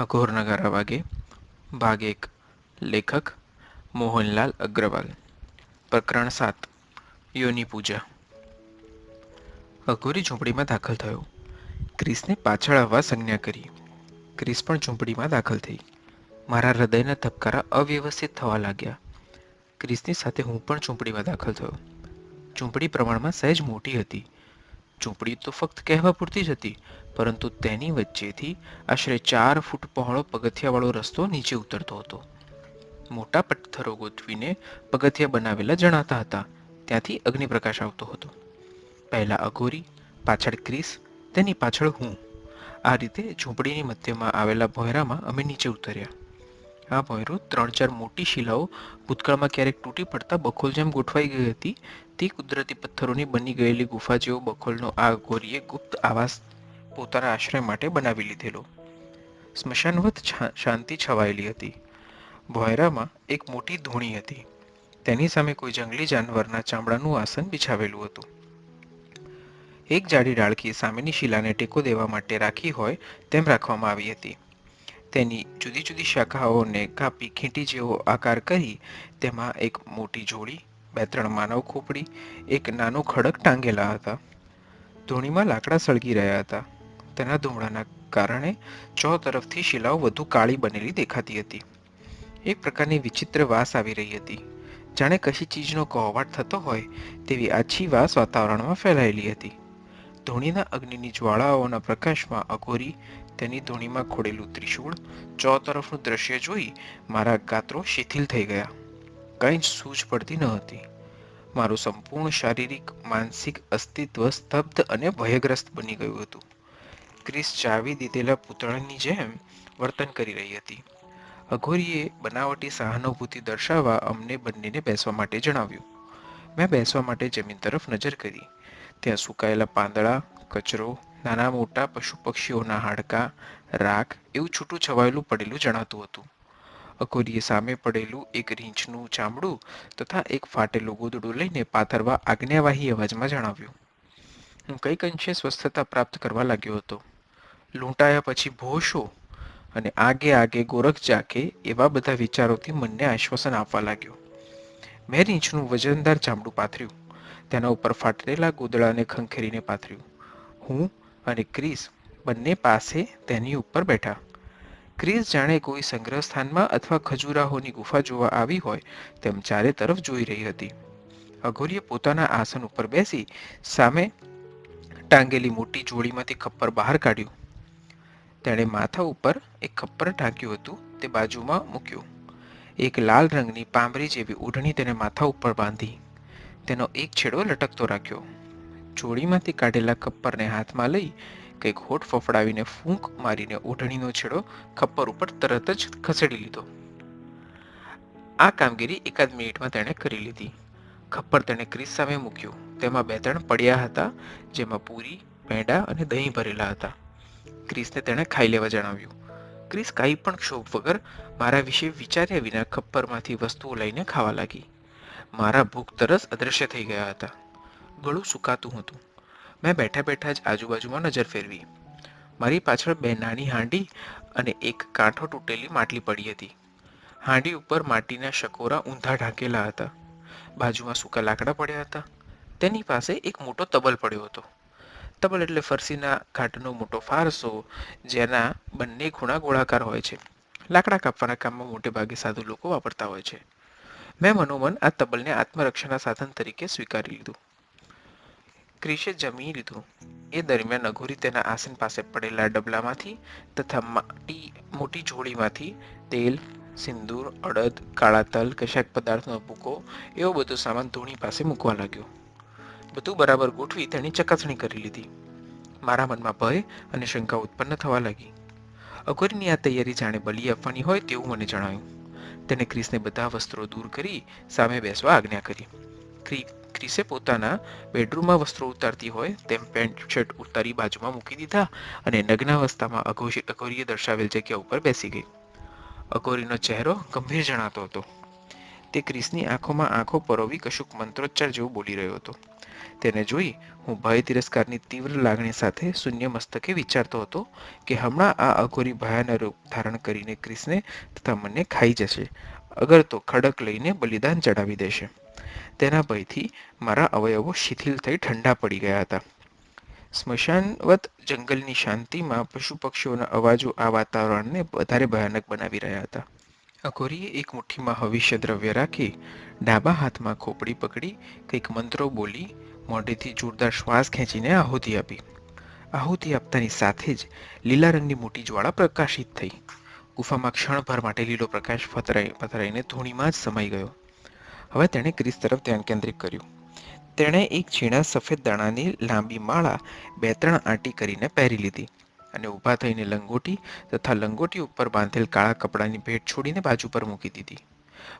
અઘોર નગારા વાગે ભાગ 1. લેખક મોહનલાલ અગ્રવાલ. પ્રકરણ 7. યોની પૂજા. અઘોરી ઝૂંપડીમાં દાખલ થયો. ક્રિસને પાછળ આવવા સંજ્ઞા કરી. ક્રિસ પણ ઝૂંપડીમાં દાખલ થઈ. મારા હૃદયના ધબકારા અવ્યવસ્થિત થવા લાગ્યા. ક્રિસની સાથે હું પણ ઝૂંપડીમાં દાખલ થયો. ઝૂંપડી પ્રમાણમાં સહેજ મોટી હતી. ઝૂંપડી તો ફક્ત કહેવા પૂરતી જ હતી, પરંતુ તેની વચ્ચેથી આશરે 4 ફૂટ પહોળો પગથિયાવાળો રસ્તો નીચે ઉતરતો હતો. મોટા પથ્થરો ગોઠવીને પગથિયા બનાવેલા જણાતા હતા. ત્યાંથી અગ્નિપ્રકાશ આવતો હતો. પહેલા અઘોરી, પાછળ ક્રિસ, તેની પાછળ હું. આ રીતે ઝૂંપડીની મધ્યમાં આવેલા ભોંયરામાં અમે નીચે ઉતર્યા. આ ભોંયરો 3-4 મોટી શિલાઓ ભૂતકાળમાં ક્યારેક તૂટી પડતા બખોલ જેમ ગોઠવાઈ ગઈ હતી તે કુદરતી પથ્થરોની બની ગયેલી ગુફા જેવો બખોલનો આ અઘોરીએ ગુપ્ત આવાસ પોતાના આશ્રય માટે બનાવી લીધેલો. સ્મશાનવત શાંતિ છવાયેલી હતી. ભોંયરામાં એક મોટી ધૂણી હતી. તેની સામે કોઈ જંગલી જાનવરના ચામડાનું આસન બિછાવેલું હતું. એક જાડી ડાળખી સામેની શિલાને ટેકો દેવા માટે રાખી હોય તેમ રાખવામાં આવી હતી. તેની જુદી જુદી શાખાઓને કાપી ખીંટી જેવો આકાર કરી તેમાં એક મોટી જોડી, 2-3 માનવ ખોપડી, એક નાનો ખડક ટાંગેલા હતા. ધૂણીમાં લાકડા સળગી રહ્યા હતા. તેના ધુમાડાના કારણે ચોતરફથી શિલાઓ વધુ કાળી બનેલી દેખાતી હતી. એક પ્રકારની વિચિત્ર વાસ આવી રહી હતી. જાણે કશી ચીજનો કહોવાટ થતો હોય તેવી આછી વાસ વાતાવરણમાં ફેલાયેલી હતી. ધૂણીના અગ્નિની જ્વાળાઓના પ્રકાશમાં અઘોરી, તેની ધૂણીમાં ખોડેલું ત્રિશૂળ, ચોતરફનું દ્રશ્ય જોઈ મારા ગાત્રો શિથિલ થઈ ગયા. કંઈ જ સૂઝ પડતી ન હતી. મારું સંપૂર્ણ શારીરિક માનસિક અસ્તિત્વ સ્તબ્ધ અને ભયગ્રસ્ત બની ગયું હતું. ક્રિસ ચાવી દીધેલા પૂતળાની જેમ વર્તન કરી રહી હતી. અઘોરીએ બનાવટી સહાનુભૂતિ દર્શાવવા અમને બંનેને બેસવા માટે જણાવ્યું. મેં બેસવા માટે જમીન તરફ નજર કરી. ત્યાં સુકાયેલા પાંદડા, કચરો, નાના મોટા પશુ પક્ષીઓના હાડકાં, રાખ એવું છૂટું છવાયેલું પડેલું જણાતું હતું. અઘોરીએ સામે પડેલું એક રીંછનું ચામડું તથા એક ફાટેલું ગોદડું લઈને પાથરવા આજ્ઞાવાહી અવાજમાં જણાવ્યું. હું કંઈક અંશે સ્વસ્થતા પ્રાપ્ત કરવા લાગ્યો હતો. લૂંટાયા પછી ભો શો અને આગે આગે ગોરખ જાકે એવા બધા વિચારોથી મનને આશ્વાસન આપવા લાગ્યો. મેં રીંછનું વજનદાર ચામડું પાથર્યું. તેના ઉપર ફાટેલા ગોદડાને ખંખેરીને પાથર્યું. હું અને ક્રિસ બંને પાસે તેની ઉપર બેઠા. ક્રિસ જાણે કોઈ સંગ્રહ સ્થાનમાં અથવા ખજૂરાહોની ગુફા જોવા આવી હોય તેમ ચારે તરફ જોઈ રહી હતી. અઘોરીએ પોતાના આસન ઉપર બેસી સામે ટાંગેલી મોટી જોડીમાંથી ખપ્પર બહાર કાઢ્યું. તેણે માથા ઉપર એક ખપ્પર ટાંક્યું હતું તે બાજુમાં મૂક્યું. એક લાલ રંગની પાંબરી જેવી ઓઢણી તેને માથા ઉપર બાંધી. તેનો એક છેડો લટકતો રાખ્યો. જોડીમાંથી કાઢેલા ખપ્પરને હાથમાં લઈ કંઈક હોઠ ફફડાવીને ફૂંક મારીને ઓઢણીનો છેડો ખપ્પર ઉપર તરત જ ખસેડી લીધો. આ કામગીરી એકાદ મિનિટમાં તેણે કરી લીધી. ખપ્પર તેણે ક્રિસ સામે મૂક્યું. તેમાં 2-3 પડ્યા હતા જેમાં પૂરી, પેંડા અને દહીં ભરેલા હતા. ક્રિસને તેણે ખાઈ લેવા જણાવ્યું. ક્રિસ કાંઈ પણ ક્ષોભ વગર મારા વિશે વિચાર્યા વિના ખપ્પરમાંથી વસ્તુઓ લઈને ખાવા લાગી. મારા ભૂખ તરસ અદૃશ્ય થઈ ગયા હતા. ગળું સુકાતું હતું. મેં બેઠા બેઠા જ આજુબાજુમાં નજર ફેરવી. મારી પાછળ 2 નાની હાંડી અને એક કાંઠો તૂટેલી માટલી પડી હતી. હાંડી ઉપર માટીના શકોરા ઊંધા ઢાંકેલા હતા. બાજુમાં સૂકા લાકડા પડ્યા હતા. તેની પાસે એક મોટો તબલ પડ્યો હતો. તબલ એટલે ફરસીના ઘાટનો મોટો ફારસો જેના બંને ખૂણા ગોળાકાર હોય છે. લાકડા કાપવાના કામમાં મોટે ભાગે સાધુ લોકો વાપરતા હોય છે. મેં મનોમન આ તબલને આત્મરક્ષાના સાધન તરીકે સ્વીકારી લીધું. ક્રિશે જમી લીધું. એ દરમિયાન અઘોરી તેના આસન પાસે પડેલા ડબલામાંથી તથા મોટી જોડીમાંથી તેલ, સિંદૂર, અડદ, કાળા તલ, કશાક પદાર્થનો ભૂકો એવો બધો સામાન ધૂણી પાસે મૂકવા લાગ્યો. બધું બરાબર ગોઠવી તેની ચકાસણી કરી લીધી. મારા મનમાં ભય અને શંકા ઉત્પન્ન થવા લાગી. અઘોરીની આ તૈયારી જાણે બલી આપવાની હોય તેવું મને જણાયું. તેને ક્રિસને બધા વસ્ત્રો દૂર કરી સામે બેસવા આજ્ઞા કરી. ક્રિસે પોતાના બેડરૂમમાં વસ્ત્રો ઉતારતી હોય તેમ પેન્ટ શર્ટ ઉતારી બાજુમાં મૂકી દીધા અને નગ્નાવસ્થામાં અઘોરીએ દર્શાવેલ જગ્યા ઉપર બેસી ગઈ. અઘોરીનો ચહેરો ગંભીર જણાતો હતો. તે ક્રિસની આંખોમાં આંખો પરોવી કશુંક મંત્રોચ્ચાર જેવું બોલી રહ્યો હતો. તેને જોઈ હું ભય તિરસ્કારની તીવ્ર લાગણી સાથે શૂન્ય મસ્તકે વિચારતો હતો કે હમણાં આ અઘોરી ભયાનક રૂપ ધારણ કરીને ક્રિસને તથા મને ખાઈ જશે, અગર તો ખડક લઈને બલિદાન ચડાવી દેશે. તેના ભયથી મારા અવયવો શિથિલ થઈ ઠંડા પડી ગયા હતા. સ્મશાનવત જંગલની શાંતિમાં પશુ પક્ષીઓના અવાજો આ વાતાવરણને વધારે ભયાનક બનાવી રહ્યા હતા. અઘોરીએ એક મુઠ્ઠીમાં હવિષ્ય દ્રવ્ય રાખી ડાબા હાથમાં ખોપડી પકડી કંઈક મંત્રો બોલી મોઢેથી જોરદાર શ્વાસ ખેંચીને આહુતિ આપી. આહુતિ આપતાની સાથે જ લીલા રંગની મોટી જ્વાળા પ્રકાશિત થઈ. ગુફામાં ક્ષણભર માટે લીલો પ્રકાશ પથરાઈને ધૂણીમાં જ સમાઈ ગયો. હવે તેણે ક્રિસ તરફ ધ્યાન કેન્દ્રિત કર્યું. તેણે એક ઝીણા સફેદ દાણાની લાંબી માળા 2-3 આંટી કરીને પહેરી લીધી અને ઊભા થઈને લંગોટી તથા લંગોટી ઉપર બાંધેલ કાળા કપડાની ભેટ છોડીને બાજુ પર મૂકી દીધી.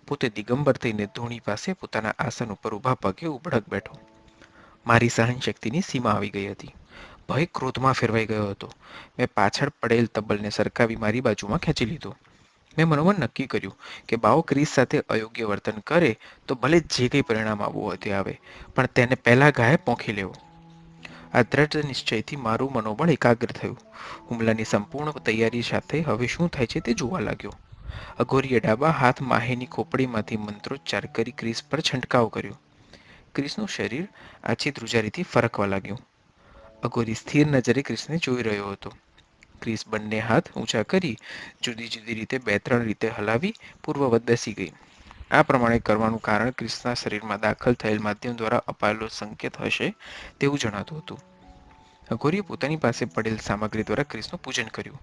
પોતે દિગંબર થઈને ધૂણી પાસે પોતાના આસન ઉપર ઊભા પગે ઉભડક બેઠો. મારી સહનશક્તિની સીમા આવી ગઈ હતી. ભય ક્રોધમાં ફેરવાઈ ગયો હતો. મેં પાછળ પડેલ તબલને સરકાવી મારી બાજુમાં ખેંચી લીધો. મેં મનોમન નક્કી કર્યું કે બાવો ક્રિસ સાથે અયોગ્ય વર્તન કરે તો ભલે જે કંઈ પરિણામ આવવું હોય તે આવે, પણ તેને પહેલા ગાયે પોંખી લેવો. આ દ્રઢ નિશ્ચયથી મારું મનોબળ એકાગ્ર થયું. હુમલાની સંપૂર્ણ તૈયારી સાથે હવે શું થાય છે તે જોવા લાગ્યો. અઘોરીએ ડાબા હાથ માહેની ખોપડીમાંથી મંત્રોચ્ચાર કરી ક્રિસ પર છંટકાવ કર્યો. ક્રિસનું શરીર આછી ધ્રુજારીથી ફરકવા લાગ્યું. અઘોરી સ્થિર નજરે ક્રિસને જોઈ રહ્યો હતો. ક્રિસ બંને હાથ ઊંચા કરી જુદી જુદી રીતે 2-3 રીતે હલાવી પૂર્વવત બેસી ગઈ. આ પ્રમાણે કરવાનું કારણ ક્રિસના શરીરમાં દાખલ થયેલ માધ્યમ દ્વારા અપાયેલો સંકેત હશે તેવું જણાતું હતું. અઘોરીએ પોતાની પાસે પડેલ સામગ્રી દ્વારા ક્રિસનું પૂજન કર્યું.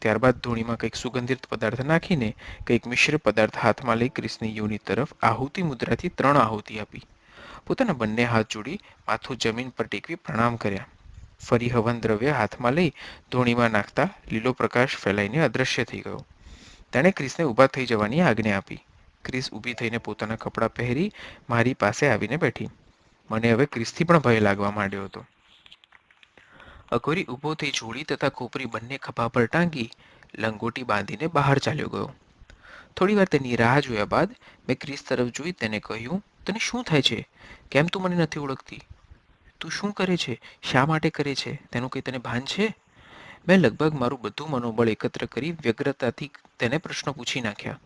ત્યારબાદ ધૂણીમાં કંઈક સુગંધિત પદાર્થ નાખીને કંઈક મિશ્ર પદાર્થ હાથમાં લઈ ક્રિસની યોનિ તરફ આહુતિ મુદ્રાથી 3 આહુતિ આપી. પોતાના બંને હાથ જોડી માથું જમીન પર ટેકવી પ્રણામ કર્યા. ફરી હવન દ્રવ્ય હાથમાં લઈ ધૂણીમાં નાખતા લીલો પ્રકાશ ફેલાઈને અદૃશ્ય થઈ ગયો. તેણે ક્રિસને ઊભા થઈ જવાની આજ્ઞા આપી. ક્રિસ ઊભી થઈને પોતાના કપડાં પહેરી મારી પાસે આવીને બેઠી. મને હવે ક્રિસથી પણ ભય લાગવા માંડ્યો હતો. અઘોરી ઊભો થઈ જોડી તથા ખોપરી બંને ખભા પર ટાંગી લંગોટી બાંધીને બહાર ચાલ્યો ગયો. થોડીવાર તેની રાહ જોયા બાદ મેં ક્રિસ તરફ જોઈ તેને કહ્યું, તને શું થાય છે? કેમ તું મને નથી ઓળખતી? તું શું કરે છે? શા માટે કરે છે? તેનું કંઈ તને ભાન છે? મેં લગભગ મારું બધું મનોબળ એકત્ર કરી વ્યગ્રતાથી તેને પ્રશ્નો પૂછી નાખ્યા.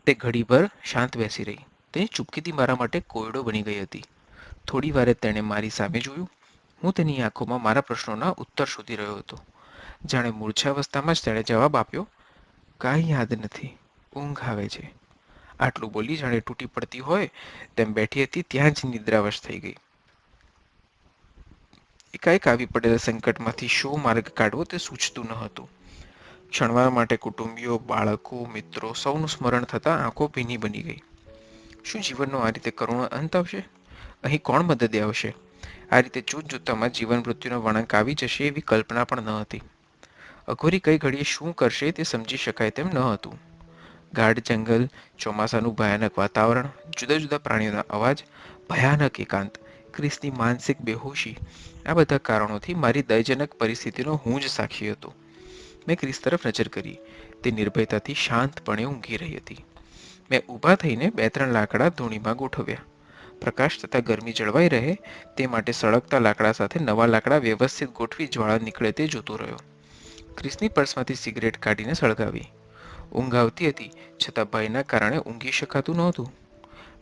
તે ઘડીભર શાંત બેસી રહી. તેની ચૂપકીથી મારા માટે કોયડો બની ગઈ હતી. થોડી વારે તેણે મારી સામે જોયું. હું તેની આંખોમાં મારા પ્રશ્નોના ઉત્તર શોધી રહ્યો હતો. જાણે મૂર્છાવસ્થામાં જ તેણે જવાબ આપ્યો, કાંઈ યાદ નથી, ઊંઘ આવે છે. આટલું બોલી જાણે તૂટી પડતી હોય તેમ બેઠી હતી ત્યાં જ નિદ્રાવશ થઈ ગઈ. એકાએક આવી પડેલા સંકટમાંથી શો માર્ગ કાઢવો તે સૂચતું ન હતું. ક્ષણવાર માટે કુટુંબીઓ, બાળકો, મિત્રો સૌનું સ્મરણ થતાં આંખો ભીની બની ગઈ. શું જીવનનો આ રીતે કરુણ અંત આવશે? અહીં કોણ મદદે આવશે? આ રીતે જોતજોતામાં જીવન મૃત્યુનો વળાંક આવી જશે એવી કલ્પના પણ ન હતી. અઘોરી કઈ ઘડીએ શું કરશે તે સમજી શકાય તેમ ન હતું. ગાઢ જંગલ, ચોમાસાનું ભયાનક વાતાવરણ, જુદા જુદા પ્રાણીઓના અવાજ, ભયાનક એકાંત, ક્રિસની માનસિક બેહોશી, આ બધા કારણોથી મારી દયજનક પરિસ્થિતિનો હું જ સાક્ષી હતો. મેં ક્રિસ તરફ નજર કરી. તે નિર્ભયતાથી શાંતપણે ઊંઘી રહી હતી. મેં ઊભા થઈને 2-3 લાકડા ધૂણીમાં ગોઠવ્યા. પ્રકાશ તથા ગરમી જળવાઈ રહે તે માટે સળગતા લાકડા સાથે નવા લાકડા વ્યવસ્થિત ગોઠવી જ્વાળા નીકળે તે જોતો રહ્યો. ક્રિસની પર્સમાંથી સિગરેટ કાઢીને સળગાવી. ઊંઘ આવતી હતી છતાં ભયના કારણે ઊંઘી શકાતું નહોતું.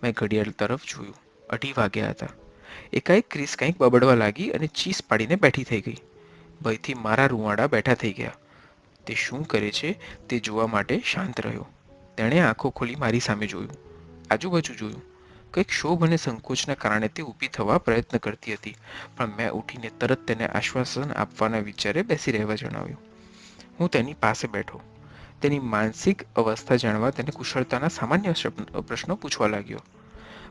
મેં ઘડિયાળ તરફ જોયું. 2:30 વાગ્યા હતા. એકાએક ક્રિસ કંઈક બબડવા લાગી અને ચીસ પાડીને બેઠી થઈ ગઈ. ભયથી મારા રૂંવાડા બેઠા થઈ ગયા. તે શું કરે છે તે જોવા માટે શાંત રહ્યો. તેણે આંખો ખોલી મારી સામે જોયું, આજુબાજુ જોયું. કંઈક ક્ષોભ અને સંકોચના કારણે તે ઊભી થવા પ્રયત્ન કરતી હતી, પણ મેં ઉઠીને તરત તેને આશ્વાસન આપવાના વિચારે બેસી રહેવા જણાવ્યું. હું તેની પાસે બેઠો. તેની માનસિક અવસ્થા જાણવા તેને કુશળતાના સામાન્ય પ્રશ્નો પૂછવા લાગ્યો.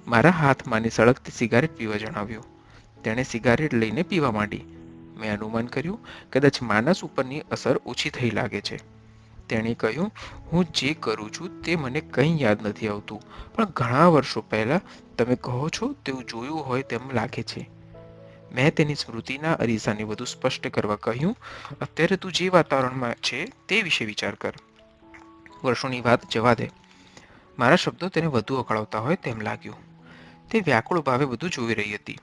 મારા હાથમાંની સળગતી સિગારેટ પીવા જણાવ્યું. તેણે સિગારેટ લઈને પીવા માંડી. મેં અનુમાન કર્યું કદાચ માનસ ઉપરની અસર ઓછી થઈ લાગે છે. તેણે કહ્યું, હું જે કરું છું તે મને કંઈ યાદ નથી આવતું, પણ ઘણા વર્ષો પહેલાં તમે કહો છો તેવું જોયું હોય તેમ લાગે છે. મેં તેની સ્મૃતિના અરીસાને વધુ સ્પષ્ટ કરવા કહ્યું, અત્યારે તું જે વાતાવરણમાં છે તે વિશે વિચાર કર. વર્ષોની વાત જવા દે. મારા શબ્દો તેને વધુ અકળાવતા હોય તેમ લાગ્યું. તે વ્યાકુળ ભાવે બધું જોઈ રહી હતી.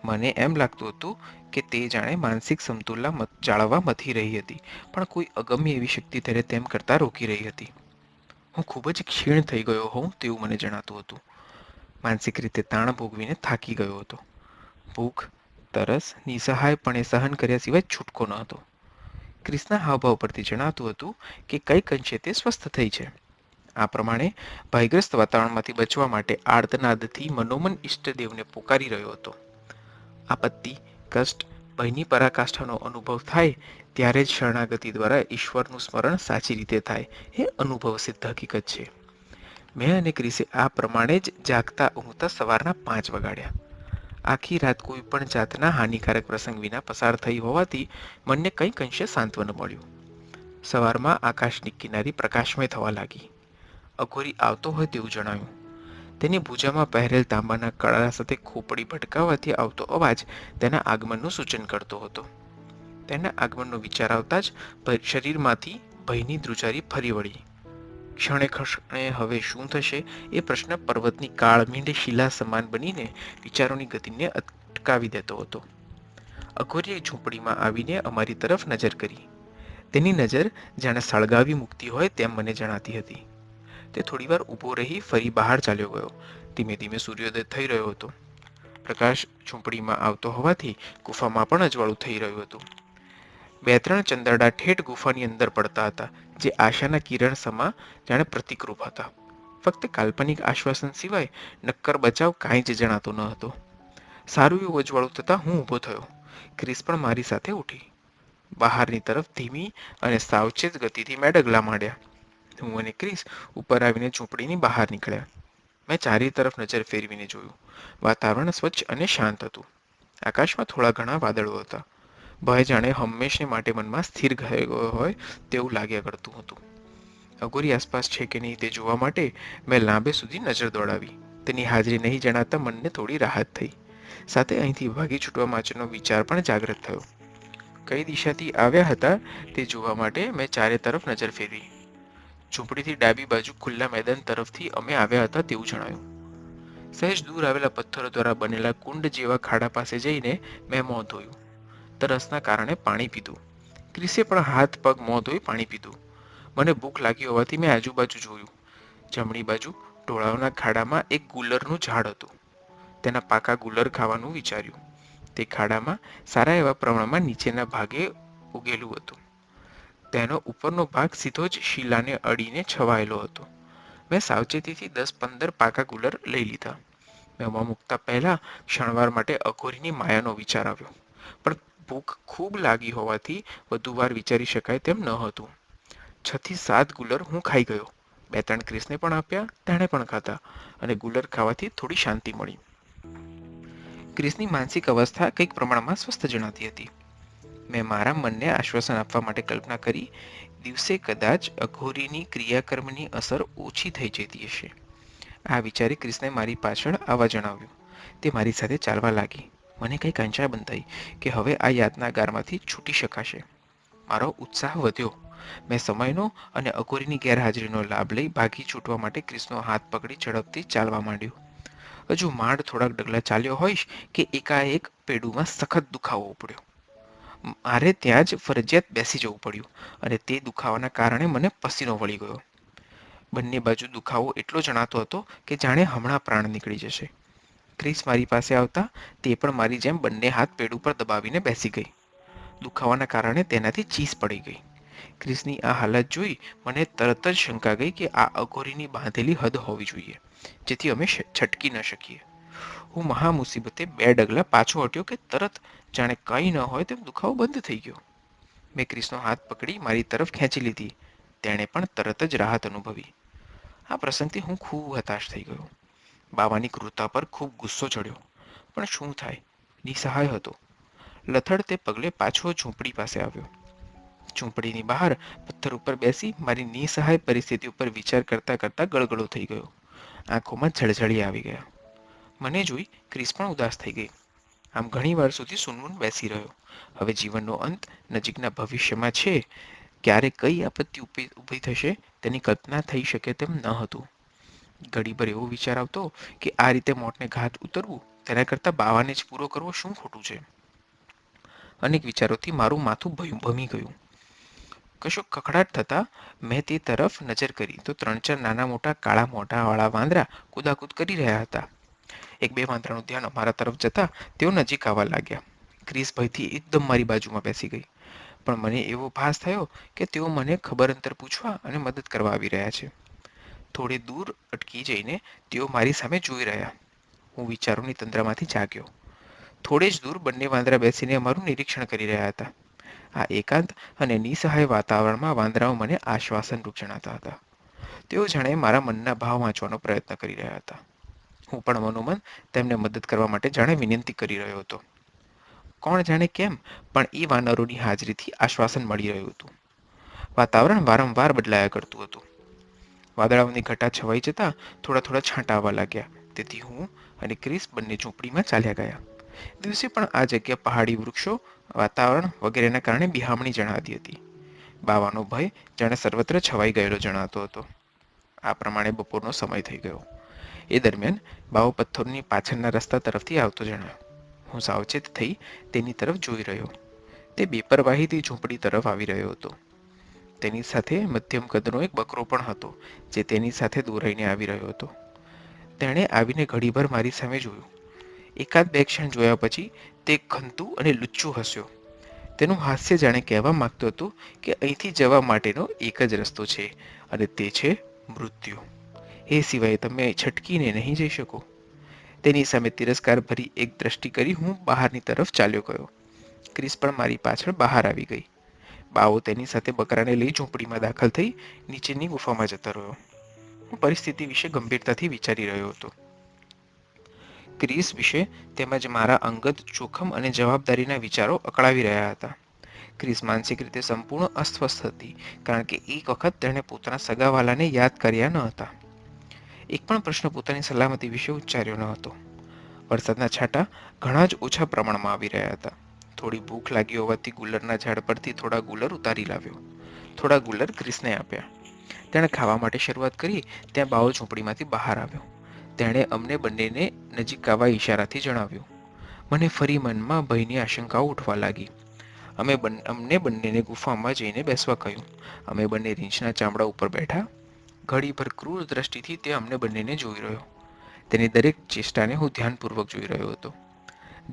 મને એમ લાગતું હતું કે તે જાણે માનસિક સમતુલા જાળવવા મથી રહી હતી, પણ કોઈ અગમ્ય એવી શક્તિ તેને તેમ કરતા રોકી રહી હતી. હું ખૂબ જ ક્ષીણ થઈ ગયો હોઉં તેવું મને જણાતું હતું. માનસિક રીતે તાણ ભોગવીને થાકી ગયો હતો. ભૂખ, તરસ, નિસહાયપણે સહન કર્યા સિવાય છૂટકો ન હતો. ક્રિસના હાવભાવ પરથી જણાતું હતું કે કંઈક અંશે તે સ્વસ્થ થઈ છે. આ પ્રમાણે ભયગ્રસ્ત વાતાવરણમાંથી બચવા માટે આર્તનાદથી મનોમન ઈષ્ટદેવને પોકારી રહ્યો હતો. આપત્તિ, કષ્ટ, ભયની પરાકાષ્ઠાનો અનુભવ થાય ત્યારે જ શરણાગતિ દ્વારા ઈશ્વરનું સ્મરણ સાચી રીતે થાય એ અનુભવ સિદ્ધ હકીકત છે. મેં અને ક્રિસે આ પ્રમાણે જ જાગતા ઊંઘતા સવારના 5 વગાડ્યા. આખી રાત કોઈ પણ જાતના હાનિકારક પ્રસંગ વિના પસાર થઈ હોવાથી મનને કંઈક અંશે સાંત્વન મળ્યું. સવારમાં આકાશની કિનારી પ્રકાશમય થવા લાગી. અઘોરી આવતો હોય તેવું જણાયું. તેની ભૂજામાં પહેરેલ તાંબાના કડા સાથે ખોપડી ભટકાવવાથી આવતો અવાજ તેના આગમનનું સૂચન કરતો હતો. તેના આગમનનો વિચાર આવતા જ શરીરમાંથી ભયની ધ્રુજારી ફરી વળી. ક્ષણે ક્ષણે હવે શું થશે એ પ્રશ્ન પર્વતની કાળમીંડ શિલા સમાન બનીને વિચારોની ગતિને અટકાવી દેતો હતો. અઘોરીએ ઝૂંપડીમાં આવીને અમારી તરફ નજર કરી. તેની નજર જાણે સળગાવી મૂકતી હોય તેમ મને જણાતી હતી. તે થોડીવાર ઊભો રહી ફરી બહાર ચાલ્યો ગયો. ધીમે ધીમે સૂર્યોદય થઈ રહ્યો હતો. પ્રકાશ ઝૂંપડીમાં આવતો હોવાથી ગુફામાં પણ અજવાળું થઈ રહ્યું હતું. 2-3 ચંદરડા ઠેઠ ગુફાની અંદર પડતા હતા, જે આશાના કિરણ સમા જાણે પ્રતિકરૂપ હતા. ફક્ત કાલ્પનિક આશ્વાસન સિવાય નક્કર બચાવ કાંઈ જ જણાતો ન હતો. સારું એવું અજવાળું થતાં હું ઊભો થયો. ક્રિસ પણ મારી સાથે ઉઠી. બહારની તરફ ધીમી અને સાવચેત ગતિથી મેં ડગલા માંડ્યા. હું અને ક્રિસ ઉપર આવીને ઝૂંપડીની બહાર નીકળ્યા. મેં ચારે તરફ નજર ફેરવીને જોયું. વાતાવરણ સ્વચ્છ અને શાંત હતું. આકાશમાં થોડા ઘણા વાદળો હતા. ભય જાણે હંમેશને માટે મનમાં સ્થિર થઈ ગયો હોય તેવું લાગ્યા કરતું હતું. અઘોરી આસપાસ છે કે નહીં તે જોવા માટે મેં લાંબે સુધી નજર દોડાવી. તેની હાજરી નહીં જણાતા મનને થોડી રાહત થઈ. સાથે અહીંથી ભાગી છૂટવા માટેનો વિચાર પણ જાગૃત થયો. કઈ દિશાથી આવ્યા હતા તે જોવા માટે મેં ચારે તરફ નજર ફેરવી. ઝૂંપડીથી ડાબી બાજુ ખુલ્લા મેદાન તરફથી અમે આવ્યા હતા તેવું જણાયું. સહેજ દૂર આવેલા પથ્થરો દ્વારા બનેલા કુંડ જેવા ખાડા પાસે જઈને મેં મોં ધોયું. તરસના કારણે પાણી પીધું. ક્રિસે પણ હાથ પગ મોં ધોઈ પાણી પીધું. મને ભૂખ લાગી હોવાથી મેં આજુબાજુ જોયું. જમણી બાજુ ઢોળાવના ખાડામાં એક ગુલરનું ઝાડ હતું. તેના પાકા ગુલર ખાવાનું વિચાર્યું. તે ખાડામાં સારા એવા પ્રમાણમાં નીચેના ભાગે ઉગેલું હતું. તેનો ઉપરનો ભાગ સીધો જ શિલાને અડીને છવાયેલો હતો. મેં સાવચેતીથી 10-15 પાકા ગુલર લઈ લીધા. મેં મૂકતા પહેલા ક્ષણવાર માટે અઘોરીની માયાનો વિચાર આવ્યો, પણ ભૂખ ખૂબ લાગી હોવાથી વધુ વાર વિચારી શકાય તેમ ન હતું. 6-7 ગુલર હું ખાઈ ગયો. 2-3 ક્રિસને પણ આપ્યા, તેણે પણ ખાધા, અને ગુલર ખાવાથી થોડી શાંતિ મળી. ક્રિસની માનસિક અવસ્થા કંઈક પ્રમાણમાં સ્વસ્થ જણાતી હતી. મેં મારા મનને આશ્વાસન આપવા માટે કલ્પના કરી, દિવસે કદાચ અઘોરીની ક્રિયાકર્મની અસર ઓછી થઈ જતી હશે. આ વિચારે ક્રિસને મારી પાછળ આવવા જણાવ્યું. તે મારી સાથે ચાલવા લાગી. મને કંઈક આંચા બંધાઈ કે હવે આ યાતનાગારમાંથી છૂટી શકાશે. મારો ઉત્સાહ વધ્યો. મેં સમયનો અને અઘોરીની ગેરહાજરીનો લાભ લઈ ભાગી છૂટવા માટે ક્રિસનો હાથ પકડી ઝડપથી ચાલવા માંડ્યો. હજુ માંડ થોડાક ડગલા ચાલ્યો હોઈશ કે એકાએક પેડુમાં સખત દુખાવો ઉપડ્યો. મારે ત્યાં જ ફરજિયાત બેસી જવું પડ્યું, અને તે દુખાવાના કારણે મને પસીનો વળી ગયો. બંને બાજુ દુખાવો એટલો જણાતો હતો કે જાણે હમણાં પ્રાણ નીકળી જશે. ક્રિસ મારી પાસે આવતા તે પણ મારી જેમ બંને હાથ પેડ ઉપર દબાવીને બેસી ગઈ. દુખાવાના કારણે તેનાથી ચીસ પડી ગઈ. ક્રિસની આ હાલત જોઈ મને તરત જ શંકા ગઈ કે આ અઘોરીની બાંધેલી હદ હોવી જોઈએ, જેથી અમે છટકી ન શકીએ. હું મહા મુસીબતે 2 ડગલા પાછો હટ્યો કે તરત જાણે કંઈ ન હોય તેમ દુખાવો બંધ થઈ ગયો. મેં ક્રિસનો હાથ પકડી મારી તરફ ખેંચી લીધી. તેણે પણ તરત જ રાહત અનુભવી. આ પ્રસંગથી હું ખૂબ હતાશ થઈ ગયો. બાવાની ક્રૂરતા પર ખૂબ ગુસ્સો ચડ્યો, પણ શું થાય? નિસહાય હતો. લથડતે પગલે પાછો ઝૂંપડી પાસે આવ્યો. ઝૂંપડીની બહાર પથ્થર ઉપર બેસી મારી નિસહાય પરિસ્થિતિ ઉપર વિચાર કરતા કરતા ગળગળો થઈ ગયો. આંખોમાં જળજળી આવી ગયા. મને જોઈ ક્રિસ પણ ઉદાસ થઈ ગઈ. આમ ઘણી વાર સુધી સૂનમૂન બેસી રહ્યો. હવે જીવનનો અંત નજીકના ભવિષ્યમાં છે. ક્યારે કઈ આપત્તિ ઊભી થશે તેની કલ્પના થઈ શકે તેમ ન હતું. ઘડીભર એવો વિચાર આવતો કે આ રીતે મોતને ઘાટ ઉતરવું તેના કરતાં બાવાને જ પૂરો કરવો શું ખોટું છે. અનેક વિચારોથી મારું માથું ભમી ગયું. કશો કકડાટ થતા મેં તે તરફ નજર કરી તો 3-4 નાના મોટા કાળા મોઢાવાળા વાંદરા કૂદાકૂદ કરી રહ્યા હતા. એક બે વાંદરાનું ધ્યાન અમારા તરફ જતા તેઓ નજીક આવવા લાગ્યા. ક્રિસ ભયથી એકદમ મારી બાજુમાં બેસી ગઈ, પણ મને એવો ભાસ થયો કે તેઓ મને ખબર અંતર પૂછવા અને મદદ કરવા આવી રહ્યા છે. થોડે દૂર અટકી જઈને તેઓ મારી સામે જોઈ રહ્યા. હું વિચારોની તંદ્રામાંથી જાગ્યો. થોડે જ દૂર બંને વાંદરા બેસીને અમારું નિરીક્ષણ કરી રહ્યા હતા. આ એકાંત અને નિસહાય વાતાવરણમાં વાંદરાઓ મને આશ્વાસનરૂપ જણાતા હતા. તેઓ જાણે મારા મનના ભાવ વાંચવાનો પ્રયત્ન કરી રહ્યા હતા. હું પણ મનોમન તેમને મદદ કરવા માટે જાણે વિનંતી કરી રહ્યો હતો. કોણ જાણે કેમ, પણ એ વાનરોની હાજરીથી આશ્વાસન મળી રહ્યું હતું. વાતાવરણ વારંવાર બદલાયા કરતું હતું. વાદળાઓની ઘટા છવાઈ જતા થોડા થોડા છાંટા આવવા લાગ્યા. તેથી હું અને ક્રિસ બંને ઝૂંપડીમાં ચાલ્યા ગયા. દિવસે પણ આ જગ્યા પહાડી વૃક્ષો, વાતાવરણ વગેરેના કારણે બિહામણી જણાતી હતી. બાવાનો ભય જાણે સર્વત્ર છવાઈ ગયેલો જણાતો હતો. આ પ્રમાણે બપોરનો સમય થઈ ગયો. એ દરમિયાન બાવો પથ્થરની પાછળના રસ્તા તરફથી આવતો જણાયો. હું સાવચેત થઈ તેની તરફ જોઈ રહ્યો. તે બેપરવાહીથી ઝૂંપડી તરફ આવી રહ્યો હતો. તેની સાથે મધ્યમ કદનો એક બકરો પણ હતો, જે તેની સાથે દોરાઈને આવી રહ્યો હતો. તેણે આવીને ઘડીભર મારી સામે જોયું. એકાદ બે ક્ષણ જોયા પછી તે ખંતું અને લુચ્ચું હસ્યો. તેનું હાસ્ય જાણે કહેવા માંગતું હતું કે અહીંથી જવા માટેનો એક જ રસ્તો છે, અને તે છે મૃત્યુ. એ સિવાય તમે છટકીને નહીં જઈ શકો. તેની સામે તિરસ્કાર ભરી એક દ્રષ્ટિ કરી હું બહારની તરફ ચાલ્યો ગયો. ક્રિસ પણ મારી પાછળ બહાર આવી ગઈ. બાવો તેની સાથે બકરાને લઈ ઝૂંપડીમાં દાખલ થઈ નીચેની ગુફામાં જતો રહ્યો. હું પરિસ્થિતિ વિશે ગંભીરતાથી વિચારી રહ્યો હતો. ક્રિસ વિશે તેમજ મારા અંગત જોખમ અને જવાબદારીના વિચારો અકળાવી રહ્યા હતા. ક્રિસ માનસિક રીતે સંપૂર્ણ અસ્વસ્થ હતી, કારણ કે એક વખત તેણે પોતાના સગાવાલાને યાદ કર્યા ન હતા. એક પણ પ્રશ્ન પોતાની સલામતી વિશે ઉચ્ચાર્યો ન હતો. વરસાદના છાંટા ઘણા જ ઓછા પ્રમાણમાં આવી રહ્યા હતા. થોડી ભૂખ લાગી હોવાથી ગુલરના ઝાડ પરથી થોડા ગુલર ઉતારી લાવ્યો. થોડા ગુલર ક્રિસને આપ્યા. તેણે ખાવા માટે શરૂઆત કરી ત્યાં બાવો ઝૂંપડીમાંથી બહાર આવ્યો. તેણે અમને બંનેને નજીક આવવા ઈશારાથી જણાવ્યું. મને ફરી મનમાં ભયની આશંકાઓ ઉઠવા લાગી. અમને બંનેને ગુફામાં જઈને બેસવા કહ્યું. અમે બંને રીંછના ચામડા ઉપર બેઠા. ઘડીભર ક્રૂર દ્રષ્ટિથી તે અમને બંનેને જોઈ રહ્યો. તેની દરેક ચેષ્ટાને હું ધ્યાનપૂર્વક જોઈ રહ્યો હતો.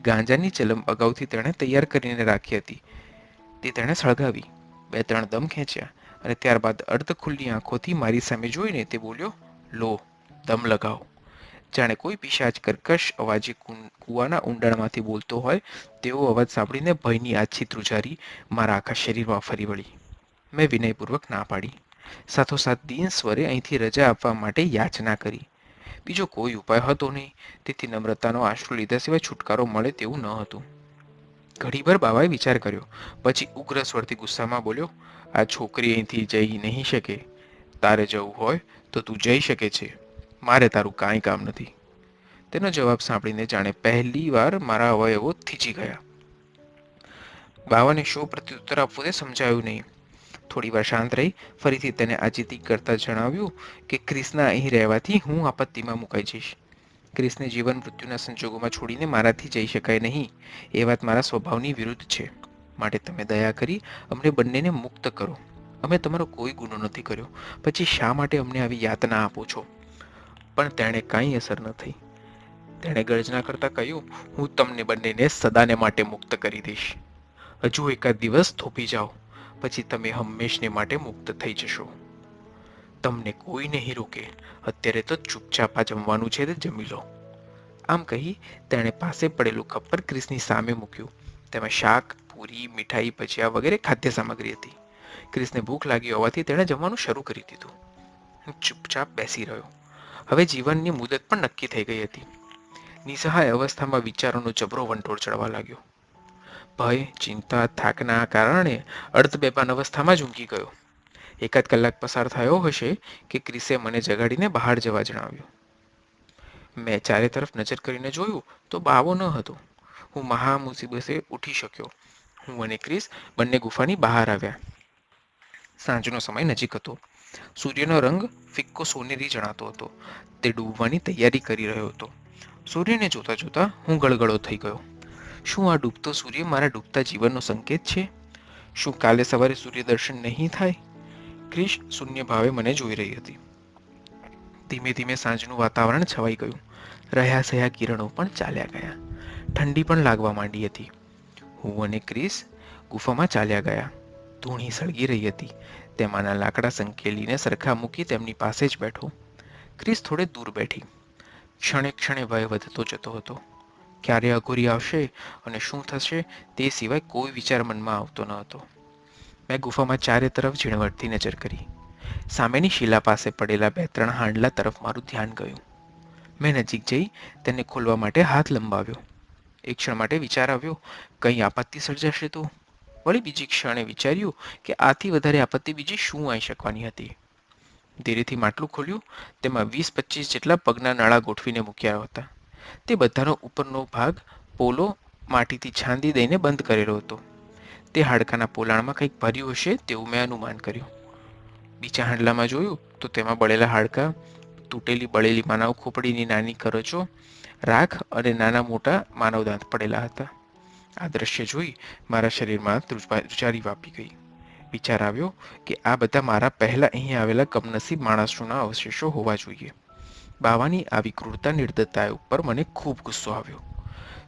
ગાંજાની ચલમ અગાઉથી તેણે તૈયાર કરીને રાખી હતી. તે તેણે સળગાવી, 2-3 દમ ખેંચ્યા, અને ત્યારબાદ અર્ધ ખુલ્લી આંખોથી મારી સામે જોઈને તે બોલ્યો, લો, દમ લગાવો. જાણે કોઈ પિશાચ કર્કશ અવાજે કૂવાના ઊંડાણમાંથી બોલતો હોય તેવો અવાજ સાંભળીને ભયની આછી ધ્રુજારી મારા આખા શરીરમાં ફરી વળી. મેં વિનયપૂર્વક ના પાડી. સાથોસાથ દીન સ્વરે અહીંથી રજા આપવા માટે યાચના કરી. બીજો કોઈ ઉપાય હતો નહીં, તેથી નમ્રતાનો આશરો લીધા સિવાય છુટકારો મળે તેવું ન હતું. ઘડીભર બાવાએ વિચાર કર્યો. પછી ઉગ્ર સ્વરથી ગુસ્સામાં બોલ્યો, આ છોકરી અહીંથી જઈ નહીં શકે. તારે જવું હોય તો તું જઈ શકે છે. મારે તારું કાંઈ કામ નથી. તેનો જવાબ સાંભળીને જાણે પહેલી વાર મારા અવયવો થીજી ગયા. બાવાને શો પ્રત્યુત્તર આપવો તે સમજાયું નહીં. થોડી વાર શાંત રહી ફરીથી તેને આજીતી કરતા જણાવ્યું કે ક્રિસના અહીં રહેવાથી હું આપત્તિમાં મુકાઈ જઈશ. ક્રિસને જીવન મૃત્યુના સંજોગોમાં છોડીને મારાથી જઈ શકાય નહીં. એ વાત મારા સ્વભાવની વિરુદ્ધ છે. માટે તમે દયા કરી અમને બંનેને મુક્ત કરો. અમે તમારો કોઈ ગુનો નથી કર્યો, પછી શા માટે અમને આવી યાતના આપો છો? પણ તેણે કાંઈ અસર ન થઈ. તેણે ગર્જના કરતા કહ્યું, હું તમને બંનેને સદાને માટે મુક્ત કરી દઈશ. હજુ એકાદ દિવસ થોભી જાઓ, પછી તમે હંમેશને માટે મુક્ત થઈ જશો. તમને કોઈ નહીં રોકે. અત્યારે તો ચૂપચાપ આ જમવાનું છે તે જમી લો. આમ કહી તેણે પાસે પડેલું ખપ્પર ક્રિસની સામે મૂક્યું. તેમાં શાક, પૂરી, મીઠાઈ, ભજીયા વગેરે ખાદ્ય સામગ્રી હતી. ક્રિસને ભૂખ લાગી હોવાથી તેણે જમવાનું શરૂ કરી દીધું. હું ચૂપચાપ બેસી રહ્યો. હવે જીવનની મુદત પણ નક્કી થઈ ગઈ હતી. નિસહાય અવસ્થામાં વિચારોનો જબરો વંટોળ ચડવા લાગ્યો. ભય, ચિંતા, થાકના કારણે અર્ધબેભાન અવસ્થામાં જ ઊંઘી ગયો. એકાદ કલાક પસાર થયો હશે કે ક્રિસે મને જગાડીને બહાર જવા જણાવ્યું. મેં ચારે તરફ નજર કરીને જોયું તો બાવો ન હતો. હું મહા મુસીબતે ઉઠી શક્યો. હું અને ક્રિસ બંને ગુફાની બહાર આવ્યા. સાંજનો સમય નજીક હતો. સૂર્યનો રંગ ફિક્કો સોનેરી જણાતો હતો. તે ડૂબવાની તૈયારી કરી રહ્યો હતો. સૂર્યને જોતા જોતા હું ગળગળો થઈ ગયો. શું આ ડૂબતો સૂર્ય મારા ડૂબતા જીવનનો સંકેત છે? શું કાલે સવારે સૂર્ય દર્શન નહીં થાય? ક્રિશ શૂન્ય ભાવે મને જોઈ રહી હતી. ધીમે ધીમે સાંજનું વાતાવરણ છવાઈ ગયું. રહ્યા સહ્યા કિરણો પણ ચાલ્યા ગયા. ઠંડી પણ લાગવા માંડી હતી. હું અને ક્રિસ ગુફામાં ચાલ્યા ગયા. ધૂણી સળગી રહી હતી. તેમાંના લાકડા સંકેલીને સરખા મૂકી તેમની પાસે જ બેઠો. ક્રિસ થોડે દૂર બેઠી. ક્ષણે ક્ષણે ભય વધતો જતો હતો. ક્યારે અઘોરી આવશે અને શું થશે તે સિવાય કોઈ વિચાર મનમાં આવતો ન હતો. મેં ગુફામાં ચારે તરફ ઝીણવટથી નજર કરી. સામેની શિલા પાસે પડેલા 2-3 હાંડલા તરફ મારું ધ્યાન ગયું. મેં નજીક જઈ તેને ખોલવા માટે હાથ લંબાવ્યો. એક ક્ષણ માટે વિચાર આવ્યો, કંઈ આપત્તિ સર્જાશે તો? વળી બીજી ક્ષણે વિચાર્યું કે આથી વધારે આપત્તિ બીજી શું આવી શકવાની હતી. ધીરેથી માટલું ખોલ્યું. તેમાં 20-25 જેટલા પગના નાળા ગોઠવીને મૂક્યા હતા. તે બધાનો ઉપરનો ભાગ પોલો માટીથી છાંદી દઈને બંધ કરેલો હતો. તે હાડકાના પોલાણમાં કંઈક ભર્યું હશે તેવું મેં અનુમાન કર્યું. બીજા હાંડલામાં જોયું તો તેમાં બળેલા હાડકાં, તૂટેલી બળેલી માનવ ખોપડીની નાની કરચો, રાખ અને નાના મોટા માનવદાંત પડેલા હતા. આ દ્રશ્ય જોઈ મારા શરીરમાં ધ્રુજારી વાપી ગઈ. વિચાર આવ્યો કે આ બધા મારા પહેલા અહીં આવેલા કમનસીબ માણસોના અવશેષો હોવા જોઈએ. બાવાની આવી ક્રૂરતા નિર્દયતા ઉપર મને ખૂબ ગુસ્સો આવ્યો.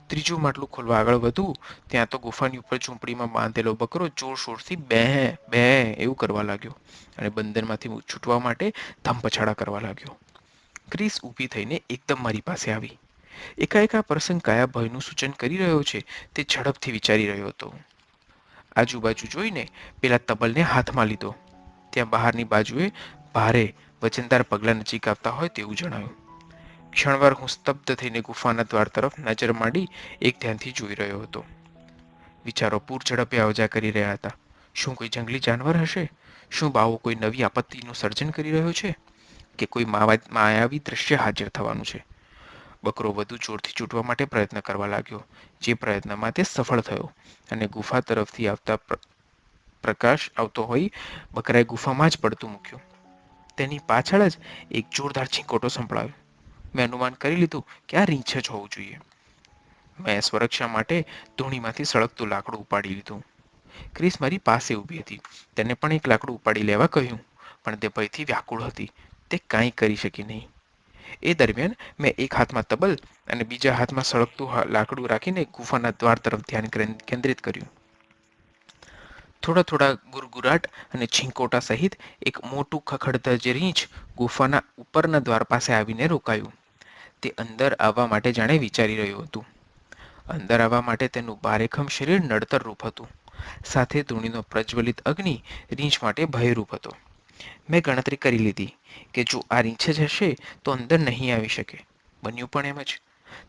ત્રીજું માટલું ખોલવા આગળ વધું ત્યાં તો ગુફાની ઉપર ઝૂંપડીમાં બાંધેલો બકરો જોરશોરથી બે બે એવું કરવા લાગ્યો અને બંધનમાંથી છૂટવા માટે ધમપછાડા કરવા લાગ્યો. ક્રિસ ઊભી થઈને એકદમ મારી પાસે આવી. એકાએક આ પ્રસંગ કયા ભયનું સૂચન કરી રહ્યો છે તે ઝડપથી વિચારી રહ્યો હતો. આજુબાજુ જોઈને પેલા તબલને હાથમાં લીધો. ત્યાં બહારની બાજુએ ભારે વજનદાર પગલાં નજીક આવતા હોય તેવું જણાયું. ક્ષણવાર હું સ્તબ્ધ થઈને ગુફાના દ્વાર તરફ નજર માંડી એક ધ્યાનથી જોઈ રહ્યો હતો. વિચારો પૂર ઝડપે આવજા કરી રહ્યા હતા. શું કોઈ જંગલી જાનવર હશે? શું બાવો કોઈ નવી આપત્તિનું સર્જન કરી રહ્યો છે? કે કોઈ માયાવી દ્રશ્ય હાજર થવાનું છે? બકરો વધુ જોરથી છૂટવા માટે પ્રયત્ન કરવા લાગ્યો. જે પ્રયત્નમાં તે સફળ થયો અને ગુફા તરફથી આવતા પ્રકાશ આવતો હોય બકરાએ ગુફામાં જ પડતું મૂક્યું. તેની પાછળ જ એક જોરદાર છીંકોટો સંભળાયો. મેં અનુમાન કરી લીધું કે આ રીંછ જ હોવું જોઈએ. મેં સ્વરક્ષા માટે ધૂણીમાંથી સળગતું લાકડું ઉપાડી લીધું. ક્રિસ મારી પાસે ઊભી હતી. તેને પણ એક લાકડું ઉપાડી લેવા કહ્યું, પણ તે ભયથી વ્યાકુળ હતી. તે કાંઈ કરી શકી નહીં. એ દરમિયાન મેં એક હાથમાં તબલ અને બીજા હાથમાં સળગતું લાકડું રાખીને ગુફાના દ્વાર તરફ ધ્યાન કેન્દ્રિત કર્યું. થોડા થોડા ગુરગુરાટ અને છીંકોટા સહિત એક મોટું ખખડધજ રીંછ ગુફાના ઉપરના દ્વાર પાસે આવીને રોકાયું. તે અંદર આવવા માટે જાણે વિચારી રહ્યું હતું. અંદર આવવા માટે તેનું ભારેખમ શરીર નડતર રૂપ હતું. સાથે ધૂણીનો પ્રજ્વલિત અગ્નિ રીંછ માટે ભયરૂપ હતો. મેં ગણતરી કરી લીધી કે જો આ રીંછ જ હશે તો અંદર નહીં આવી શકે. બન્યું પણ એમ જ.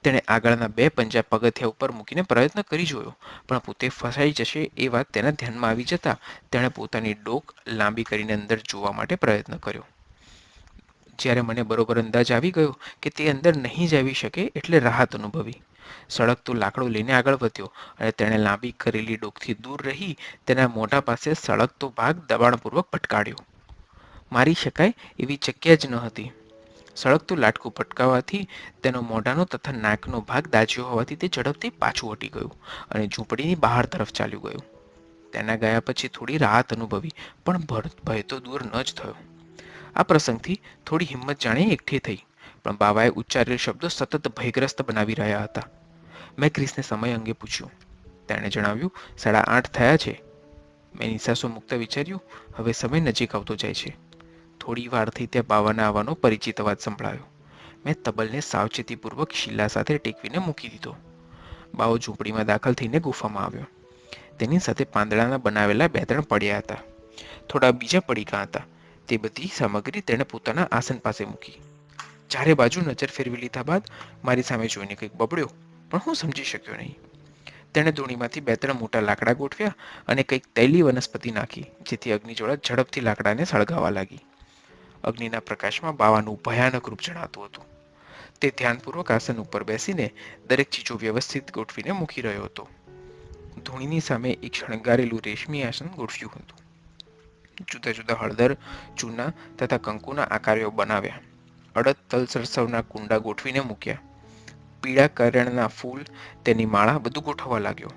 તેણે આગળના 2 પંજા પગથિયા ઉપર મૂકીને પ્રયત્ન કરી જોયો, પણ પોતે ફસાઈ જશે એ વાત તેના ધ્યાનમાં આવી જતા તેણે પોતાની ડોક લાંબી કરીને અંદર જોવા માટે પ્રયત્ન કર્યો. જ્યારે મને બરોબર અંદાજ આવી ગયો કે તે અંદર નહીં જ આવી શકે એટલે રાહત અનુભવી. સળગતું લાકડું લઈને આગળ વધ્યો અને તેણે લાંબી કરેલી ડોકથી દૂર રહી તેના મોઢા પાસે સળગતો ભાગ દબાણપૂર્વક પટકાડ્યો. મારી શકાય એવી જગ્યા જ ન હતી. સળગતું લાટકું પટકાવવાથી તેનો મોઢાનો તથા નાકનો ભાગ દાઝ્યો હોવાથી તે ઝડપથી પાછું હટી ગયું અને ઝૂંપડીની બહાર તરફ ચાલ્યું ગયું. તેના ગયા પછી થોડી રાહત અનુભવી, પણ ભય તો દૂર ન જ થયો. આ પ્રસંગથી થોડી હિંમત જાણે એકઠી થઈ, પણ બાવાએ ઉચ્ચારેલ શબ્દો સતત ભયગ્રસ્ત બનાવી રહ્યા હતા. મેં ક્રિસને સમય અંગે પૂછ્યું. તેણે જણાવ્યું, 8:30 થયા છે. મેં નિસાસો મુક્ત વિચાર્યું, હવે સમય નજીક આવતો જાય છે. થોડી વારથી ત્યાં બાવાના આવવાનો પરિચિત અવાજ સંભળાયો. મેં તબલને સાવચેતીપૂર્વક શિલા સાથે ટેકવીને મૂકી દીધો. બાવો ઝૂંપડીમાં દાખલ થઈને ગુફામાં આવ્યો. તેની સાથે પાંદડાના બનાવેલા 2-3 પડ્યા હતા. થોડા બીજા પડીકા હતા. તે બધી સામગ્રી તેણે પોતાના આસન પાસે મૂકી. ચારે બાજુ નજર ફેરવી લીધા બાદ મારી સામે જોઈને કંઈક બબડ્યો, પણ હું સમજી શક્યો નહીં. તેણે ધૂણીમાંથી 2-3 મોટા લાકડા ગોઠવ્યા અને કંઈક તૈલી વનસ્પતિ નાખી, જેથી અગ્નિજ્વાળા ઝડપથી લાકડાને સળગાવવા લાગી. અગ્નિના પ્રકાશમાં બાવાનું ભયાનક રૂપ જણાતું હતું. તે ધ્યાનપૂર્વક આસન ઉપર બેસીને દરેક ચીજો વ્યવસ્થિત ગોઠવીને મૂકી રહ્યો હતો. ધૂણીની સામે એક શણગારેલું રેશમી આસન ગોઠવ્યું હતું. જુદા જુદા હળદર, ચૂના તથા કંકુના આકારો બનાવ્યા. અડદ તલ સરસવના કુંડા ગોઠવીને મૂક્યા. પીળા કરેણના ફૂલ, તેની માળા બધું ગોઠવવા લાગ્યો.